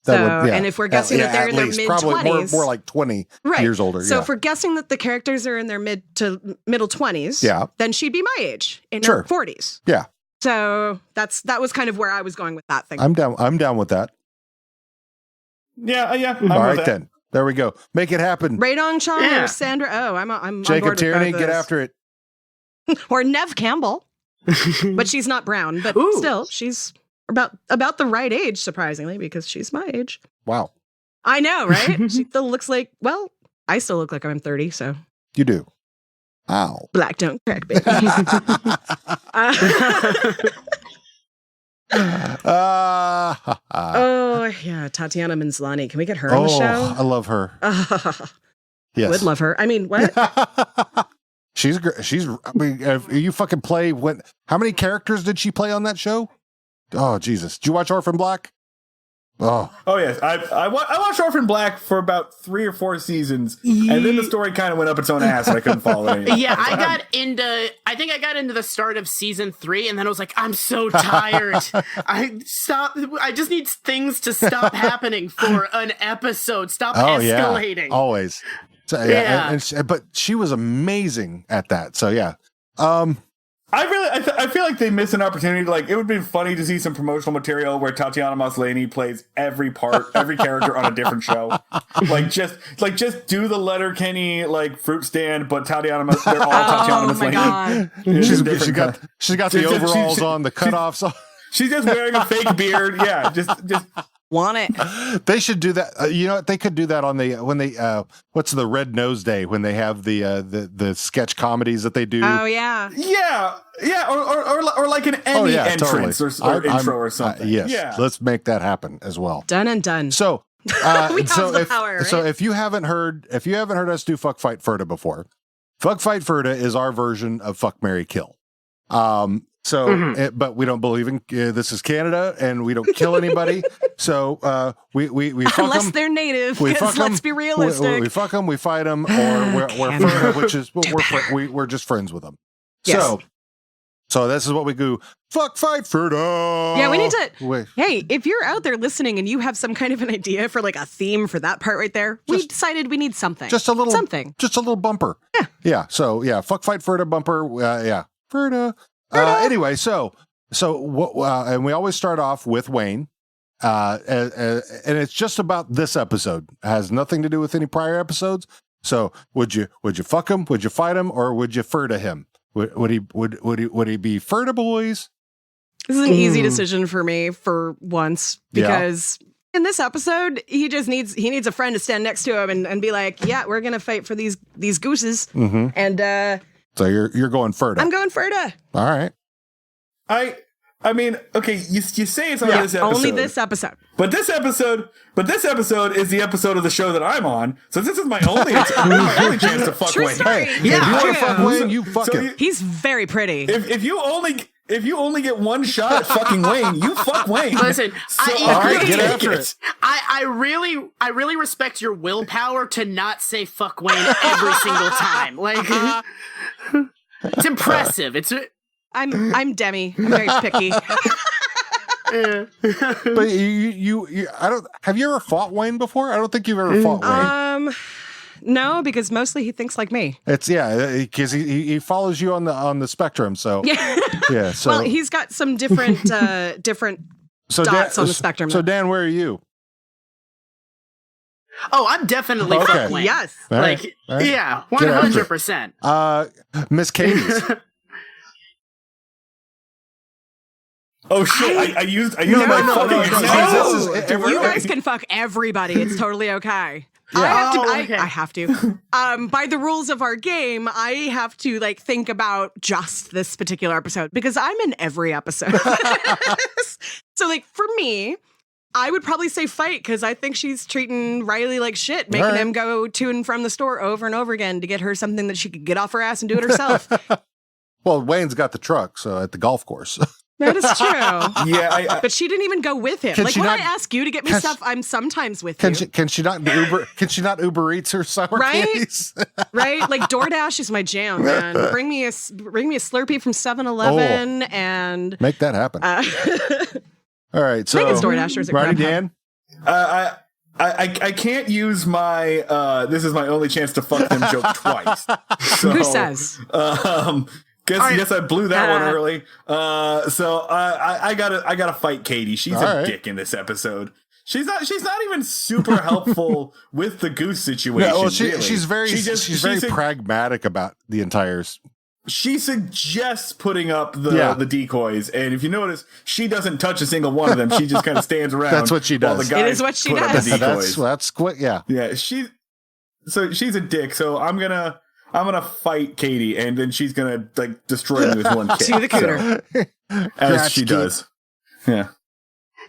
B: And if we're guessing that they're in their mid-20s,
A: probably more like 20 years older.
B: So if we're guessing that the characters are in their mid to middle 20s, then she'd be my age in her 40s.
A: Yeah.
B: So that was kind of where I was going with that thing.
A: I'm down with that.
C: Yeah.
A: All right then. There we go. Make it happen.
B: Rae Dawn Chong or Sandra Oh. I'm
A: Jacob
B: on board
A: Tierney,
B: with
A: get after it.
B: Or Nev Campbell. But she's not brown, but still she's about the right age, surprisingly, because she's my age.
A: Wow.
B: I know, right? She still looks like, well, I still look like I'm 30, so.
A: You do. Ow.
B: Black don't crack, baby. Oh, yeah. Tatiana Maslany. Can we get her on the show?
A: I love her. Yes.
B: Would love her. I mean, what?
A: She's, I mean, you fucking play, how many characters did she play on that show? Oh, Jesus. Did you watch Orphan Black? Oh
C: yes, I watched Orphan Black for about 3 or 4 seasons, and then the story kind of went up its own ass, and I couldn't follow it anymore.
D: Yeah, I think I got into the start of season 3, and then I was like, I'm so tired. I just need things to stop happening for an episode. Stop escalating.
A: Yeah. Always. So, but she was amazing at that. So yeah.
C: I feel like they missed an opportunity. Like, it would be funny to see some promotional material where Tatiana Maslany plays every character on a different show. Like just do the Letterkenny like fruit stand, but they're all Tatiana Maslany.
B: My God.
A: She's got the overalls on, the cutoffs on.
C: She's just wearing a fake beard. Yeah, just
B: want it.
A: They should do that. You know what? They could do that on what's the Red Nose Day when they have the sketch comedies that they do.
B: Oh yeah.
C: Yeah, or like an Emmy entrance or intro or something.
A: Yes,
C: yeah.
A: Let's make that happen as well.
B: Done and done.
A: So,
B: power,
A: so
B: right?
A: if you haven't heard us do Fuck Fight Ferda before, Fuck Fight Ferda is our version of Fuck Marry Kill. But we don't believe in this is Canada, and we don't kill anybody. So we fuck
B: unless
A: them.
B: They're native.
A: We fuck them.
B: Let's be realistic.
A: We fuck them. We fight them, or we're Ferda, which is we're just friends with them.
B: Yes.
A: So this is what we do. Fuck Fight Ferda.
B: Yeah, we need to. Hey, if you're out there listening and you have some kind of an idea for like a theme for that part right there, we decided we need something.
A: Just a little
B: something.
A: Just a little bumper.
B: Yeah.
A: Yeah. So yeah, Fuck Fight Ferda bumper. Yeah. Ferda. Anyway, so and we always start off with Wayne, and it's just about this episode. It has nothing to do with any prior episodes. So would you fuck him? Would you fight him? Or would you Ferda him? Would he be Ferda boys?
B: This is an easy decision for me for once because in this episode he needs a friend to stand next to him and be like, yeah, we're gonna fight for these gooses, and
A: so you're going Ferda.
B: I'm going Ferda.
A: All right.
C: I mean, okay, you say it's on this episode.
B: Only this episode.
C: But this episode is the episode of the show that I'm on. So this is my only chance to fuck
B: True
C: Wayne.
B: story.
A: Hey, if you want to fuck Wayne, you fuck him.
B: He's very pretty.
C: If you only get one shot at fucking Wayne, you fuck Wayne.
D: Listen,
A: get after it.
D: I really respect your willpower to not say fuck Wayne every single time. Like, it's impressive.
B: I'm Demi. I'm very picky.
A: But you have you ever fought Wayne before? I don't think you've ever fought Wayne.
B: No, because mostly he thinks like me.
A: It's because he follows you on the spectrum. So yeah. So
B: well, he's got some different dots on the spectrum.
A: So Dan, where are you?
D: Oh, I'm definitely fuck Wayne.
B: Yes.
A: All right.
D: Yeah, 100%.
A: Miss Katie's.
C: Oh shit! I used my fucking example.
B: You guys can fuck everybody. It's totally okay. I have to. By the rules of our game, I have to like think about just this particular episode because I'm in every episode. So like for me, I would probably say fight because I think she's treating Riley like shit, making him go to and from the store over and over again to get her something that she could get off her ass and do it herself.
A: Well, Wayne's got the truck, so at the golf course.
B: That is true.
C: Yeah,
B: but she didn't even go with him. Like when I ask you to get me stuff, I'm sometimes with you.
A: Can she not Uber? Can she not Uber Eats her sour candies?
B: Right? Like DoorDash is my jam, man. Bring me a Slurpee from 7-Eleven and
A: make that happen. All right, so
B: Megan's DoorDashers at
A: Marty
B: Grubhub.
A: Dan.
C: I can't use my this is my only chance to fuck them joke twice. So,
B: who says?
C: Guess I blew that one early. So I gotta fight Katie. She's a dick in this episode. She's not even super helpful with the goose situation.
A: Yeah, well,
C: really.
A: she's very pragmatic about the entire.
C: She suggests putting up the decoys, and if you notice, she doesn't touch a single one of them. She just kind of stands around.
A: That's what she does.
C: While the guys
B: it is what she
C: put
B: does.
C: Up the decoys.
A: That's quick. Yeah.
C: She's a dick. So I'm gonna fight Katie, and then she's gonna like destroy me with one kick.
B: To the cooter,
C: as she does. Yeah.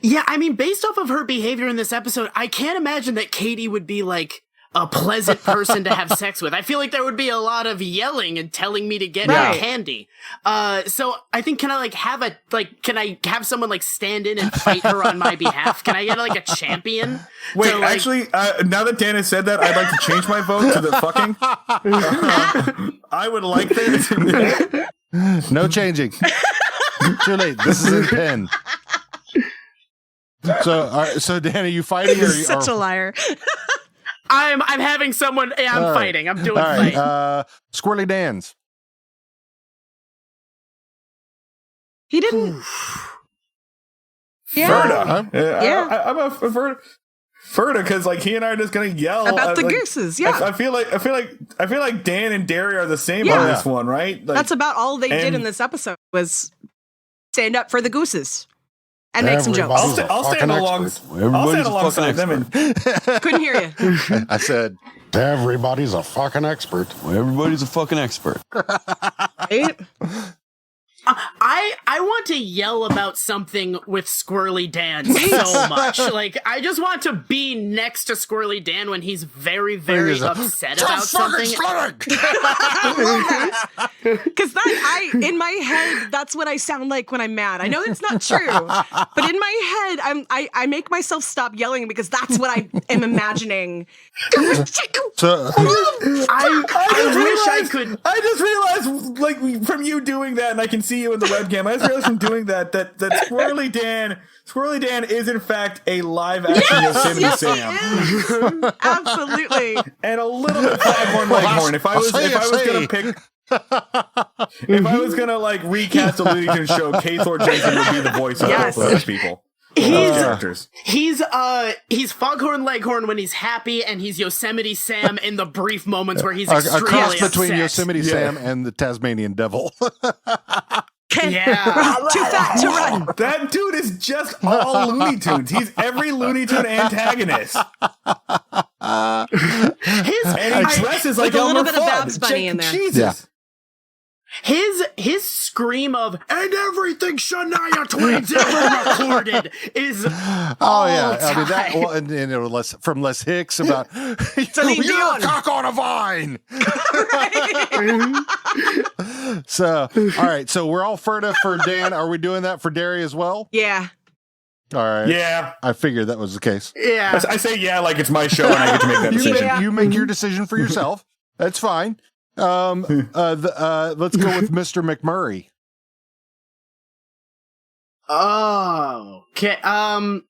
D: Yeah, I mean, based off of her behavior in this episode, I can't imagine that Katie would be like a pleasant person to have sex with. I feel like there would be a lot of yelling and telling me to get her candy. So I think can I have someone like stand in and fight her on my behalf? Can I get like a champion?
C: Wait, actually, now that Dan has said that, I'd like to change my vote to the fucking. I would like that.
A: No changing. Too late. This is in pen. So Dan, are you fighting?
B: You're such a liar.
D: I'm having someone. Yeah, I'm fighting. I'm doing fight.
A: Squirrely Dan's.
B: He didn't.
C: Ferda.
B: Yeah.
C: I'm a Ferda because like he and I are just gonna yell
B: about the gooses. Yeah.
C: I feel like Dan and Derry are the same on this one, right? Like,
B: that's about all they did in this episode was stand up for the gooses. And make some jokes.
C: I'll stand alongside them. And
B: couldn't hear you.
E: I said, everybody's a fucking expert.
F: Well, everybody's a fucking expert.
B: Right?
D: I want to yell about something with Squirrely Dan so much. Like, I just want to be next to Squirrely Dan when he's very, very upset about something.
B: Because in my head, that's what I sound like when I'm mad. I know it's not true, but in my head, I make myself stop yelling because that's what I am imagining.
A: So
D: I wish I could.
C: I just realized, like, from you doing that, and I can see you in the webcam. I just realized from doing that Squirrely Dan is in fact a live action Yosemite Sam.
B: Absolutely.
C: And a little bit Foghorn Leghorn. If I was gonna like recast a Looney Tunes show, K-Thor Jensen would be the voice of both of those people.
D: He's Foghorn Leghorn when he's happy, and he's Yosemite Sam in the brief moments where he's extremely
A: a cross
D: upset.
A: between Yosemite Sam and the Tasmanian Devil.
B: Too fat to run.
C: That dude is just all Looney Tunes. He's every Looney Tune antagonist. And he dresses like
B: a little
C: Elmer
B: bit of
C: Fudd.
B: Babs Bunny in there.
C: Jesus.
D: His scream of "and everything Shania Twain's ever recorded" is
A: I mean that from Les Hicks about you're a cock on a vine. So all right, so we're all Ferda for Dan. Are we doing that for Derry as well?
B: Yeah.
A: All right.
C: Yeah.
A: I figured that was the case.
D: Yeah.
C: I say yeah like it's my show and I get to make that decision.
A: You make your decision for yourself. That's fine. Let's go with Mr. McMurray.
D: Oh, okay.
B: I'm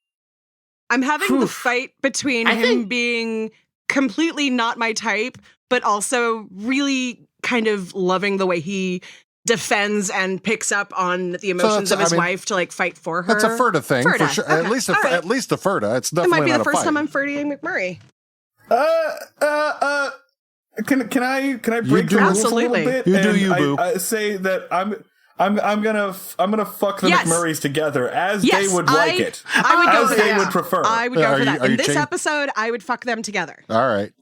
B: having the fight between him being completely not my type, but also really kind of loving the way he defends and picks up on the emotions of his wife to like fight for her.
A: That's a Ferda thing for sure. Okay. At least a Ferda. It's definitely
B: it might be
A: not
B: the first
A: fight.
B: time I'm Ferdying McMurray.
C: Can I break the rules a little bit?
A: You do you, boo.
C: I say that I'm I'm gonna fuck the McMurrays together as they would like it.
B: I would go
C: as
B: for
C: they
B: that.
C: would prefer.
B: I would go for that. In this
A: changed?
B: episode, I would fuck them together.
A: All right.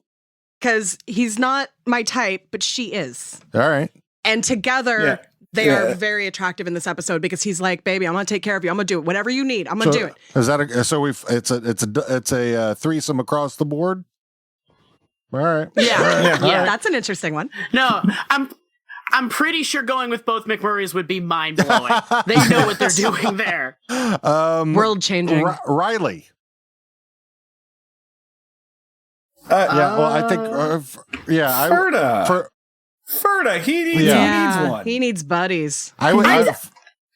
B: Because he's not my type, but she is.
A: All right.
B: And together, they are very attractive in this episode because he's like, "Baby, I'm gonna take care of you. I'm gonna do it. Whatever you need, I'm gonna do it."
A: Is that it's a threesome across the board? All right.
B: Yeah.
A: All right.
B: That's an interesting one.
D: No, I'm pretty sure going with both McMurrays would be mind blowing. They know what they're doing there.
B: World changing.
A: Riley. Well, I think
C: Ferda. Ferda, he needs one.
B: He needs buddies.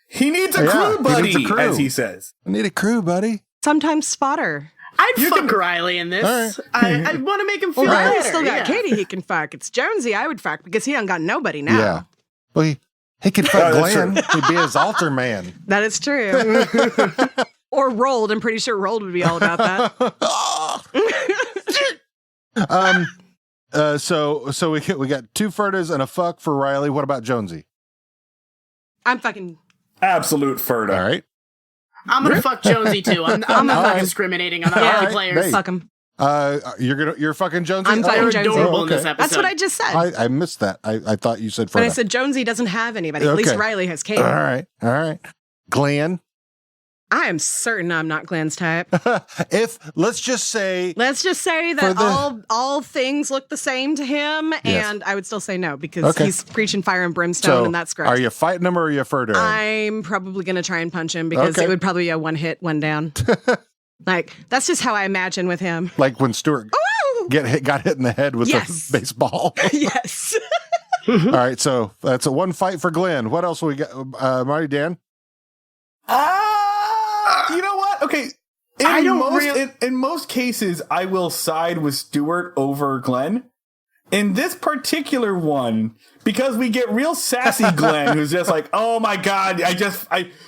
C: He needs a crew buddy,
A: he needs a crew.
C: as he says.
A: I need a crew, buddy.
B: Sometimes spotter.
D: I'd fuck Riley in this.
A: Right.
D: I want to make him feel
B: Riley's
D: better.
B: still got Katie he can fuck. It's Jonesy I would fuck because he ain't got nobody now.
A: Yeah. Well, he could fuck Glenn. He'd be his altar man.
B: That is true. Or Rolled. I'm pretty sure Rolled would be all about that.
A: So we got 2 Ferdas and a fuck for Riley. What about Jonesy?
B: I'm fucking
C: absolute Ferda.
A: All right.
D: I'm gonna fuck Jonesy too. I'm not discriminating on the hockey players.
B: Fuck him.
A: You're fucking Jonesy.
B: I'm fucking
D: They're
B: Jonesy.
D: adorable in this episode.
B: That's what I just said.
A: I missed that. I thought you said Ferda.
B: But I said Jonesy doesn't have anybody. At least Riley has Katie.
A: All right. Glenn.
B: I am certain I'm not Glenn's type.
A: Let's just say
B: that all things look the same to him, and I would still say no because he's preaching fire and brimstone, and that's gross.
A: Are you fighting him or are you Ferda?
B: I'm probably gonna try and punch him because it would probably be a one hit, one down. Like that's just how I imagine with him.
A: Like when Stuart got hit in the head with a baseball.
B: Yes.
A: All right, so that's a one fight for Glenn. What else we got? Marty, Dan.
C: You know what? Okay. In most cases, I will side with Stuart over Glenn. In this particular one, because we get real sassy Glenn, who's just like, "Oh my god,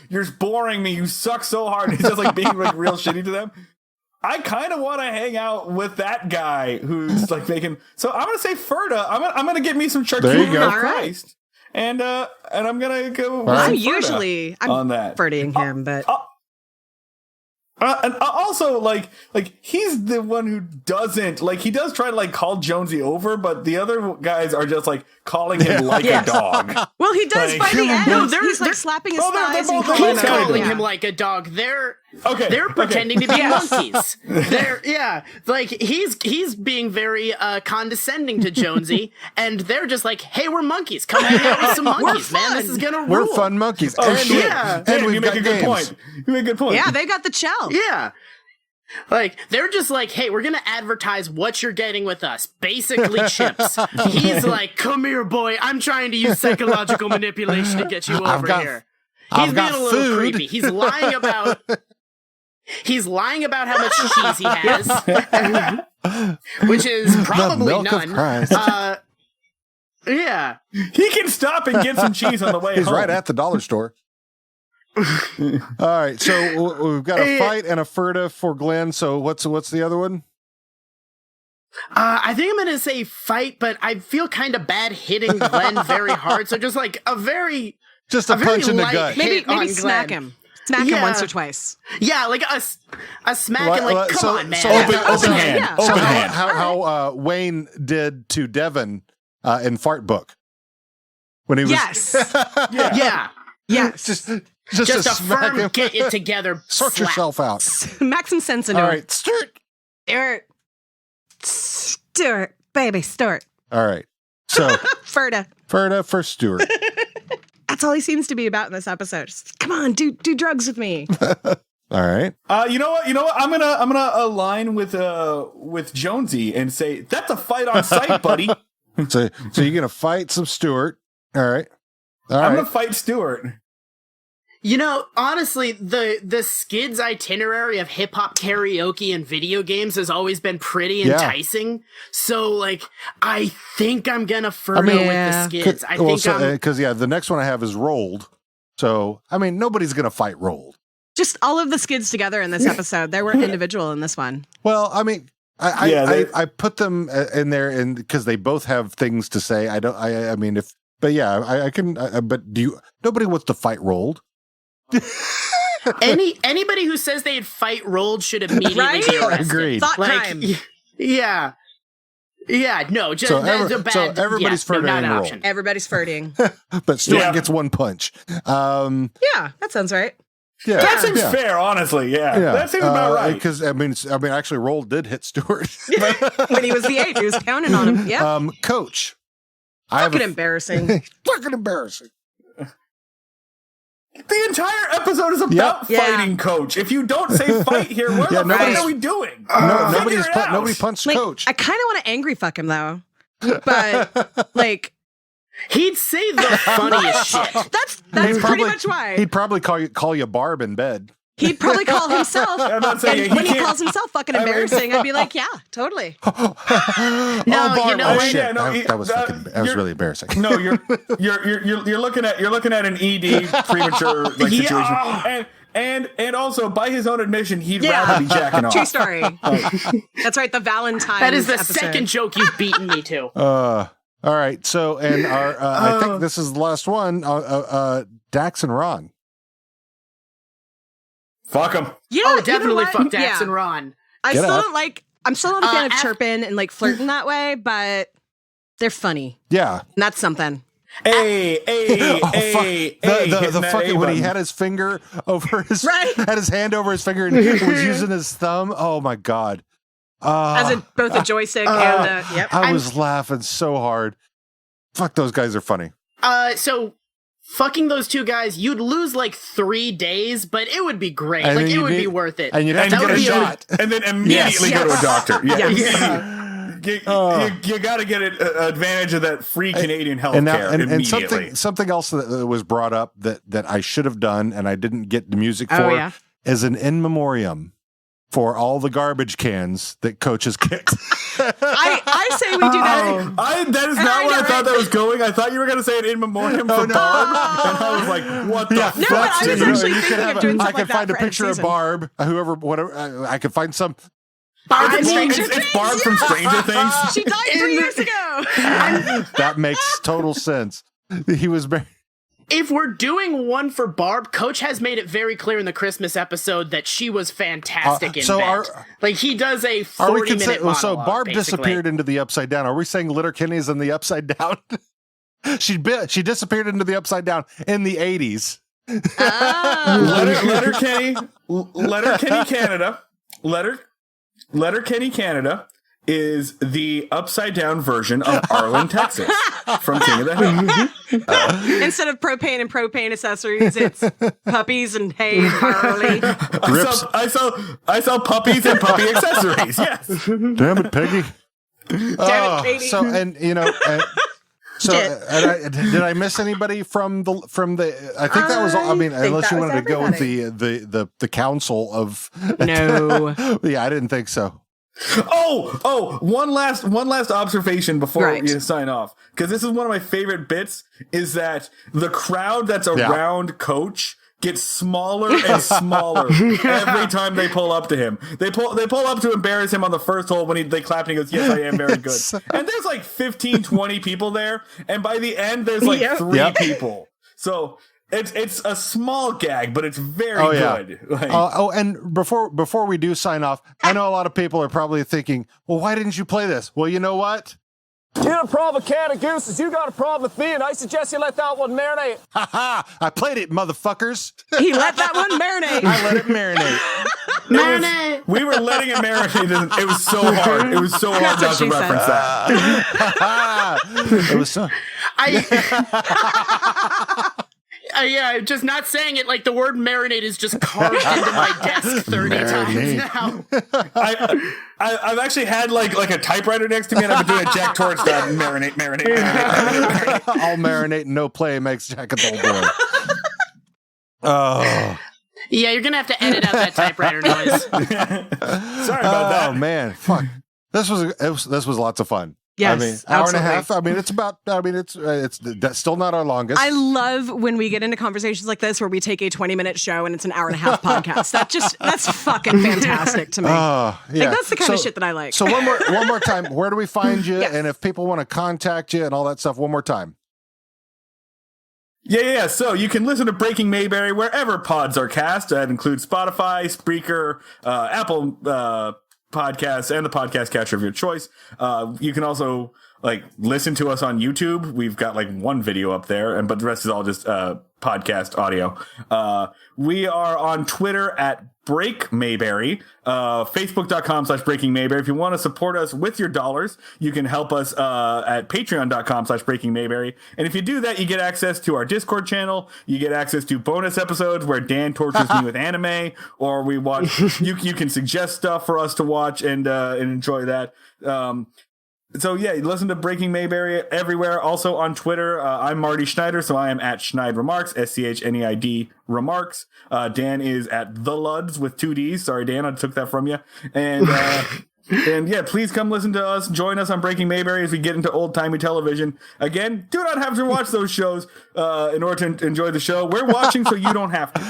C: you're boring me. You suck so hard." He's just like being like real shitty to them. I kind of want to hang out with that guy who's like making. So I'm gonna say Ferda. I'm gonna get me some charcuterie Christ, and I'm gonna go.
B: I'm
C: on that.
B: Ferdying him, but.
C: And also, like he's the one who doesn't he does try to call Jonesy over, but the other guys are just calling him like a dog.
B: Well, he does by the end.
D: No,
B: he's slapping his thighs.
D: He's calling him like a dog. They're pretending to be monkeys. He's being very condescending to Jonesy, and they're just like, "Hey, we're monkeys. Come hang out with some monkeys, man. This is gonna rule.
A: We're fun monkeys." And we've got games.
C: You make a good point.
B: Yeah, they got the shell.
D: Yeah. They're just like, "Hey, we're going to advertise what you're getting with us. Basically chips." He's like, "Come here, boy. I'm trying to use psychological manipulation to get you over here." He's being a little creepy. He's lying about how much cheese he has, which is probably none. Yeah.
C: He can stop and get some cheese on the way home.
A: He's right at the dollar store. All right, so we've got a fight and a Ferda for Glenn. So what's the other one?
D: I think I'm going to say fight, but I feel kind of bad hitting Glenn very hard. So just like a
A: punch in the gut.
B: Maybe smack him. Smack him once or twice.
D: Yeah, like a smack and like, come on, man.
A: So
C: open hand. Open hand.
A: How Wayne did to Devin in Fart Book when he was
D: Yeah.
B: Yes.
D: Just a firm get it together.
A: Sort yourself out.
B: Smack some sense into
A: All
B: him.
A: right,
B: Stuart, baby, Stuart.
A: All right. So
B: Ferda
A: for Stuart.
B: That's all he seems to be about in this episode. Just, come on, do drugs with me.
A: All right.
C: You know what? I'm gonna align with Jonesy and say that's a fight on sight, buddy.
A: So you're gonna fight some Stuart. All right.
C: I'm gonna fight Stuart.
D: You know, honestly, the Skids itinerary of hip hop karaoke and video games has always been pretty enticing. So, I think I'm gonna Ferda with the Skids.
A: Because the next one I have is Rolled. So, nobody's gonna fight Rolled.
B: Just all of the Skids together in this episode. They weren't individual in this one.
A: Well, I put them in there because they both have things to say. If But yeah, I can. But nobody wants to fight rolled.
D: Anybody who says they'd fight rolled should immediately be arrested.
A: Agreed.
B: Thought time.
D: Yeah. Yeah, no, just that's a bad.
A: So everybody's
D: not
A: flirting
D: an
A: roll.
D: option.
B: Everybody's flirting.
A: But Stuart gets one punch.
B: Yeah, that sounds right.
A: Yeah,
C: That seems fair, honestly. Yeah, that seems about right.
A: Because I mean, actually, roll did hit Stuart
B: When he was the 8, he was counting on him. Yeah.
A: Coach.
B: Fucking embarrassing.
A: Fucking embarrassing.
C: The entire episode is about fighting Coach. If you don't say fight here, what the fuck are we doing?
A: Nobody punched
B: Like,
A: Coach.
B: I kind of want to angry fuck him though, but like
D: He'd say the funniest shit.
B: that's pretty much why.
A: He'd probably call you Barb in bed.
B: He'd probably call himself.
C: I'm not saying
B: And when he calls himself fucking embarrassing, I'd be like, yeah, totally.
D: No,
A: Barb.
D: you know what?
A: Shit. That was really embarrassing.
C: No, you're looking at an ED premature situation, and also by his own admission, he'd rather be jacking off.
B: True story. That's right. The Valentine's.
D: That is the
B: episode.
D: second joke you've beaten me to.
A: All right. So, and our I think this is the last one. Dax and Ron.
C: Fuck him.
B: Yeah,
D: Definitely fuck Dax
B: Yeah.
D: and Ron.
B: I'm still not a fan of chirping and like flirting that way, but they're funny.
A: Yeah.
B: And that's something.
C: The
A: fucking when he had his finger over his had his hand over his finger and was using his thumb. Oh my god.
B: As both a joystick and
A: I was laughing so hard. Fuck, those guys are funny.
D: So fucking those two guys, you'd lose like 3 days, but it would be great.
A: And
D: like
A: then
D: it would be worth it.
A: And you'd have to get a shot.
C: And then immediately go to a doctor. Yeah.
B: Yes.
C: You got to get advantage of that free Canadian health care immediately.
A: And something else that was brought up that I should have done and I didn't get the music for is an in memoriam for all the garbage cans that Coach has kicked.
B: I say we do that.
C: That is not where I thought that was going. I thought you were going to say it in memoriam for Barb, and I was like, "What the fuck?"
B: No, but I was actually thinking of doing something
A: I could
B: like
A: find
B: that
A: a
B: for
A: picture of
B: season.
A: Barb, whatever. I could find some.
B: Barb from
C: It's
B: Stranger Things.
C: Barb from Stranger Things.
B: She died 3 years ago.
A: That makes total sense. He was very.
D: If we're doing one for Barb, Coach has made it very clear in the Christmas episode that she was fantastic in bed. Like he does a 40-minute monologue.
A: So Barb
D: basically.
A: disappeared into the Upside Down. Are we saying Letterkenny's in the Upside Down? She disappeared into the Upside Down in the 80s.
C: Letterkenny Canada. Letterkenny Canada is the upside down version of Arlen, Texas, from King of the Hill.
B: Instead of propane and propane accessories, it's puppies and hay and barley.
C: I sell puppies and puppy accessories. Yes.
A: Damn it, Peggy.
B: Damn it, Katie.
A: So and you know. Did I miss anybody from the? I think that was all. I mean, unless you wanted to go with the council of.
B: No.
A: Yeah, I didn't think so.
C: One last observation before you sign off, because this is one of my favorite bits. Is that the crowd that's around Coach gets smaller and smaller every time they pull up to him. They pull up to embarrass him on the first hole when they clap and he goes, "Yes, I am very good." And there's like 15, 20 people there, and by the end there's like 3 people. So it's a small gag, but it's very good. Like,
A: and before we do sign off, I know a lot of people are probably thinking, "Well, why didn't you play this?" Well, you know what?
G: You got a problem with can of gooses. You got a problem with me, and I suggest you let that one marinate.
A: Ha ha! I played it, motherfuckers.
B: He let that one marinate.
A: I let it marinate.
D: Marinate.
C: We were letting it marinate. It was so hard. It was so hard not to reference that.
A: It was so.
D: Yeah, just not saying it like the word marinate is just carved into my desk 30 times now.
C: I've actually had like a typewriter next to me, and I've been doing a Jack Torrance style marinate.
A: All marinate and no play makes Jack a dull boy. Oh.
D: Yeah, you're gonna have to edit out that typewriter noise.
C: Sorry about that.
A: Oh man, fuck. This was lots of fun.
B: Yes,
A: I mean, hour and a
B: absolutely.
A: half. I mean, it's about. I mean, it's still not our longest.
B: I love when we get into conversations like this where we take a 20-minute show and it's an hour and a half podcast. That's fucking fantastic to me.
A: Yeah.
B: Like, that's the kind of shit that I like.
A: So one more time, where do we find you?
B: Yes.
A: And if people want to contact you and all that stuff, one more time.
C: Yeah. So you can listen to Breaking Mayberry wherever pods are cast. That includes Spotify, Spreaker, Apple Podcasts, and the podcast catcher of your choice. You can also listen to us on YouTube. We've got one video up there, but the rest is all just podcast audio. We are on Twitter at Break Mayberry, Facebook.com/Breaking Mayberry. If you want to support us with your dollars, you can help us at Patreon.com/Breaking Mayberry. And if you do that, you get access to our Discord channel. You get access to bonus episodes where Dan tortures me with anime, or we watch. You can suggest stuff for us to watch and enjoy that. So yeah, listen to Breaking Mayberry everywhere. Also on Twitter, I'm Marty Schneider, so I am at Schneid Remarks, SCHNEID Remarks. Dan is at The Luds with 2 Ds. Sorry, Dan, I took that from you. And and yeah, please come listen to us. Join us on Breaking Mayberry as we get into old-timey television. Again, do not have to watch those shows in order to enjoy the show. We're watching, so you don't have to.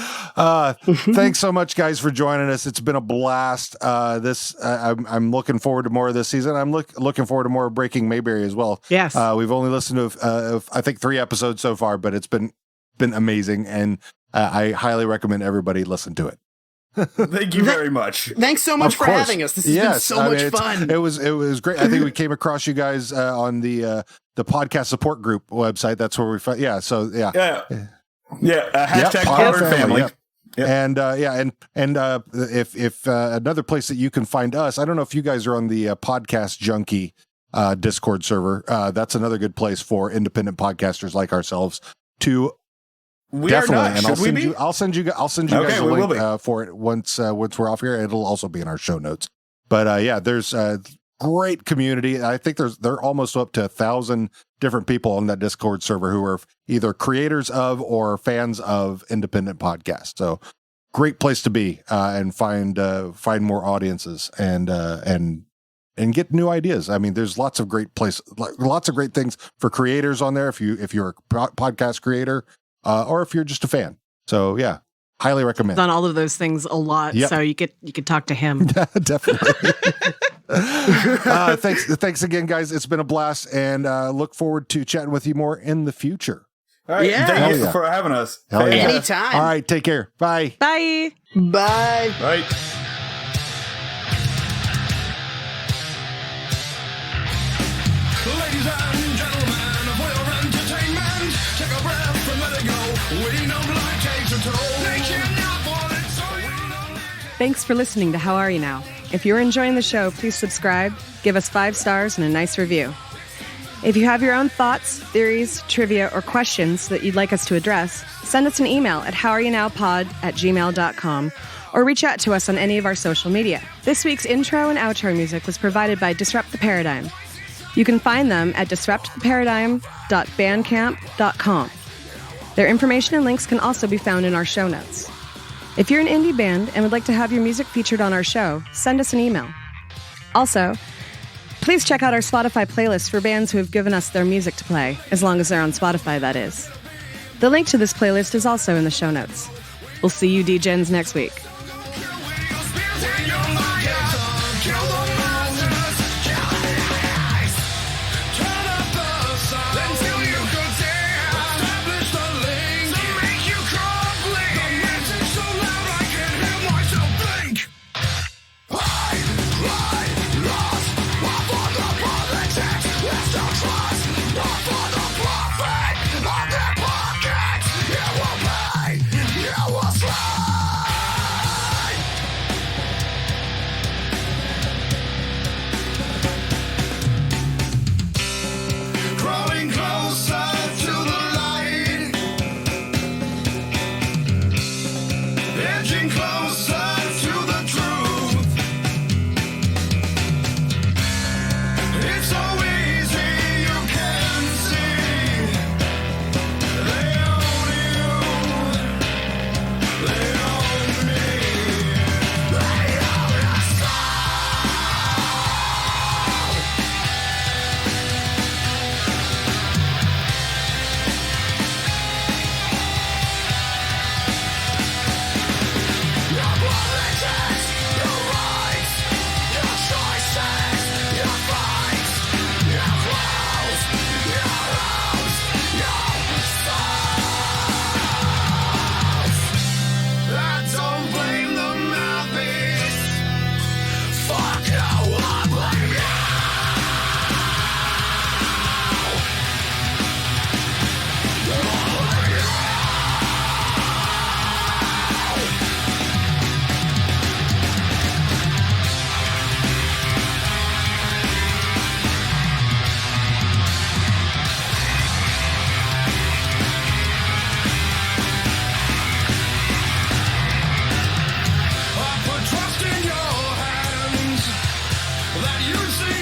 A: Thanks so much, guys, for joining us. It's been a blast. I'm looking forward to more of this season. I'm looking forward to more of Breaking Mayberry as well.
B: Yes.
A: We've only listened to, I think, 3 episodes so far, but it's been amazing, and I highly recommend everybody listen to it.
C: Thank you very much.
D: Thanks so much for having us. This has been so much fun.
A: It was great. I think we came across you guys on the podcast support group website. That's where we found. Yeah. So yeah.
C: Hashtag Potter Family.
A: Yep. And if another place that you can find us, I don't know if you guys are on the Podcast Junkie Discord server. That's another good place for independent podcasters like ourselves to.
C: We
A: Definitely,
C: are not.
A: and I'll send you guys a link for it once we're off here. It'll also be in our show notes. But yeah, there's a great community. I think they're almost up to 1,000 different people on that Discord server who are either creators of or fans of independent podcasts. So great place to be and find more audiences and get new ideas. I mean, there's lots of great things for creators on there. If you're a podcast creator. Or if you're just a fan. So yeah, highly recommend.
B: Done all of those things a lot, so you could talk to him.
A: Definitely. Thanks again, guys. It's been a blast, and look forward to chatting with you more in the future.
C: All right, thank you for having us.
D: Anytime.
A: All right, take care. Bye.
B: Bye.
D: Bye.
C: Bye.
E: Ladies and gentlemen, for your entertainment, take a breath and let it go. We don't like takes a toll. They cannot want it, so we don't like it.
B: Thanks for listening to How Are You Now? If you're enjoying the show, please subscribe, give us 5 stars, and a nice review. If you have your own thoughts, theories, trivia, or questions that you'd like us to address, send us an email at howareyounowpod@gmail.com or reach out to us on any of our social media. This week's intro and outro music was provided by Disrupt the Paradigm. You can find them at disrupttheparadigm.bandcamp.com. Their information and links can also be found in our show notes. If you're an indie band and would like to have your music featured on our show, send us an email. Also, please check out our Spotify playlist for bands who have given us their music to play, as long as they're on Spotify, that is. The link to this playlist is also in the show notes. We'll see you D-Gens next week.
E: that you see.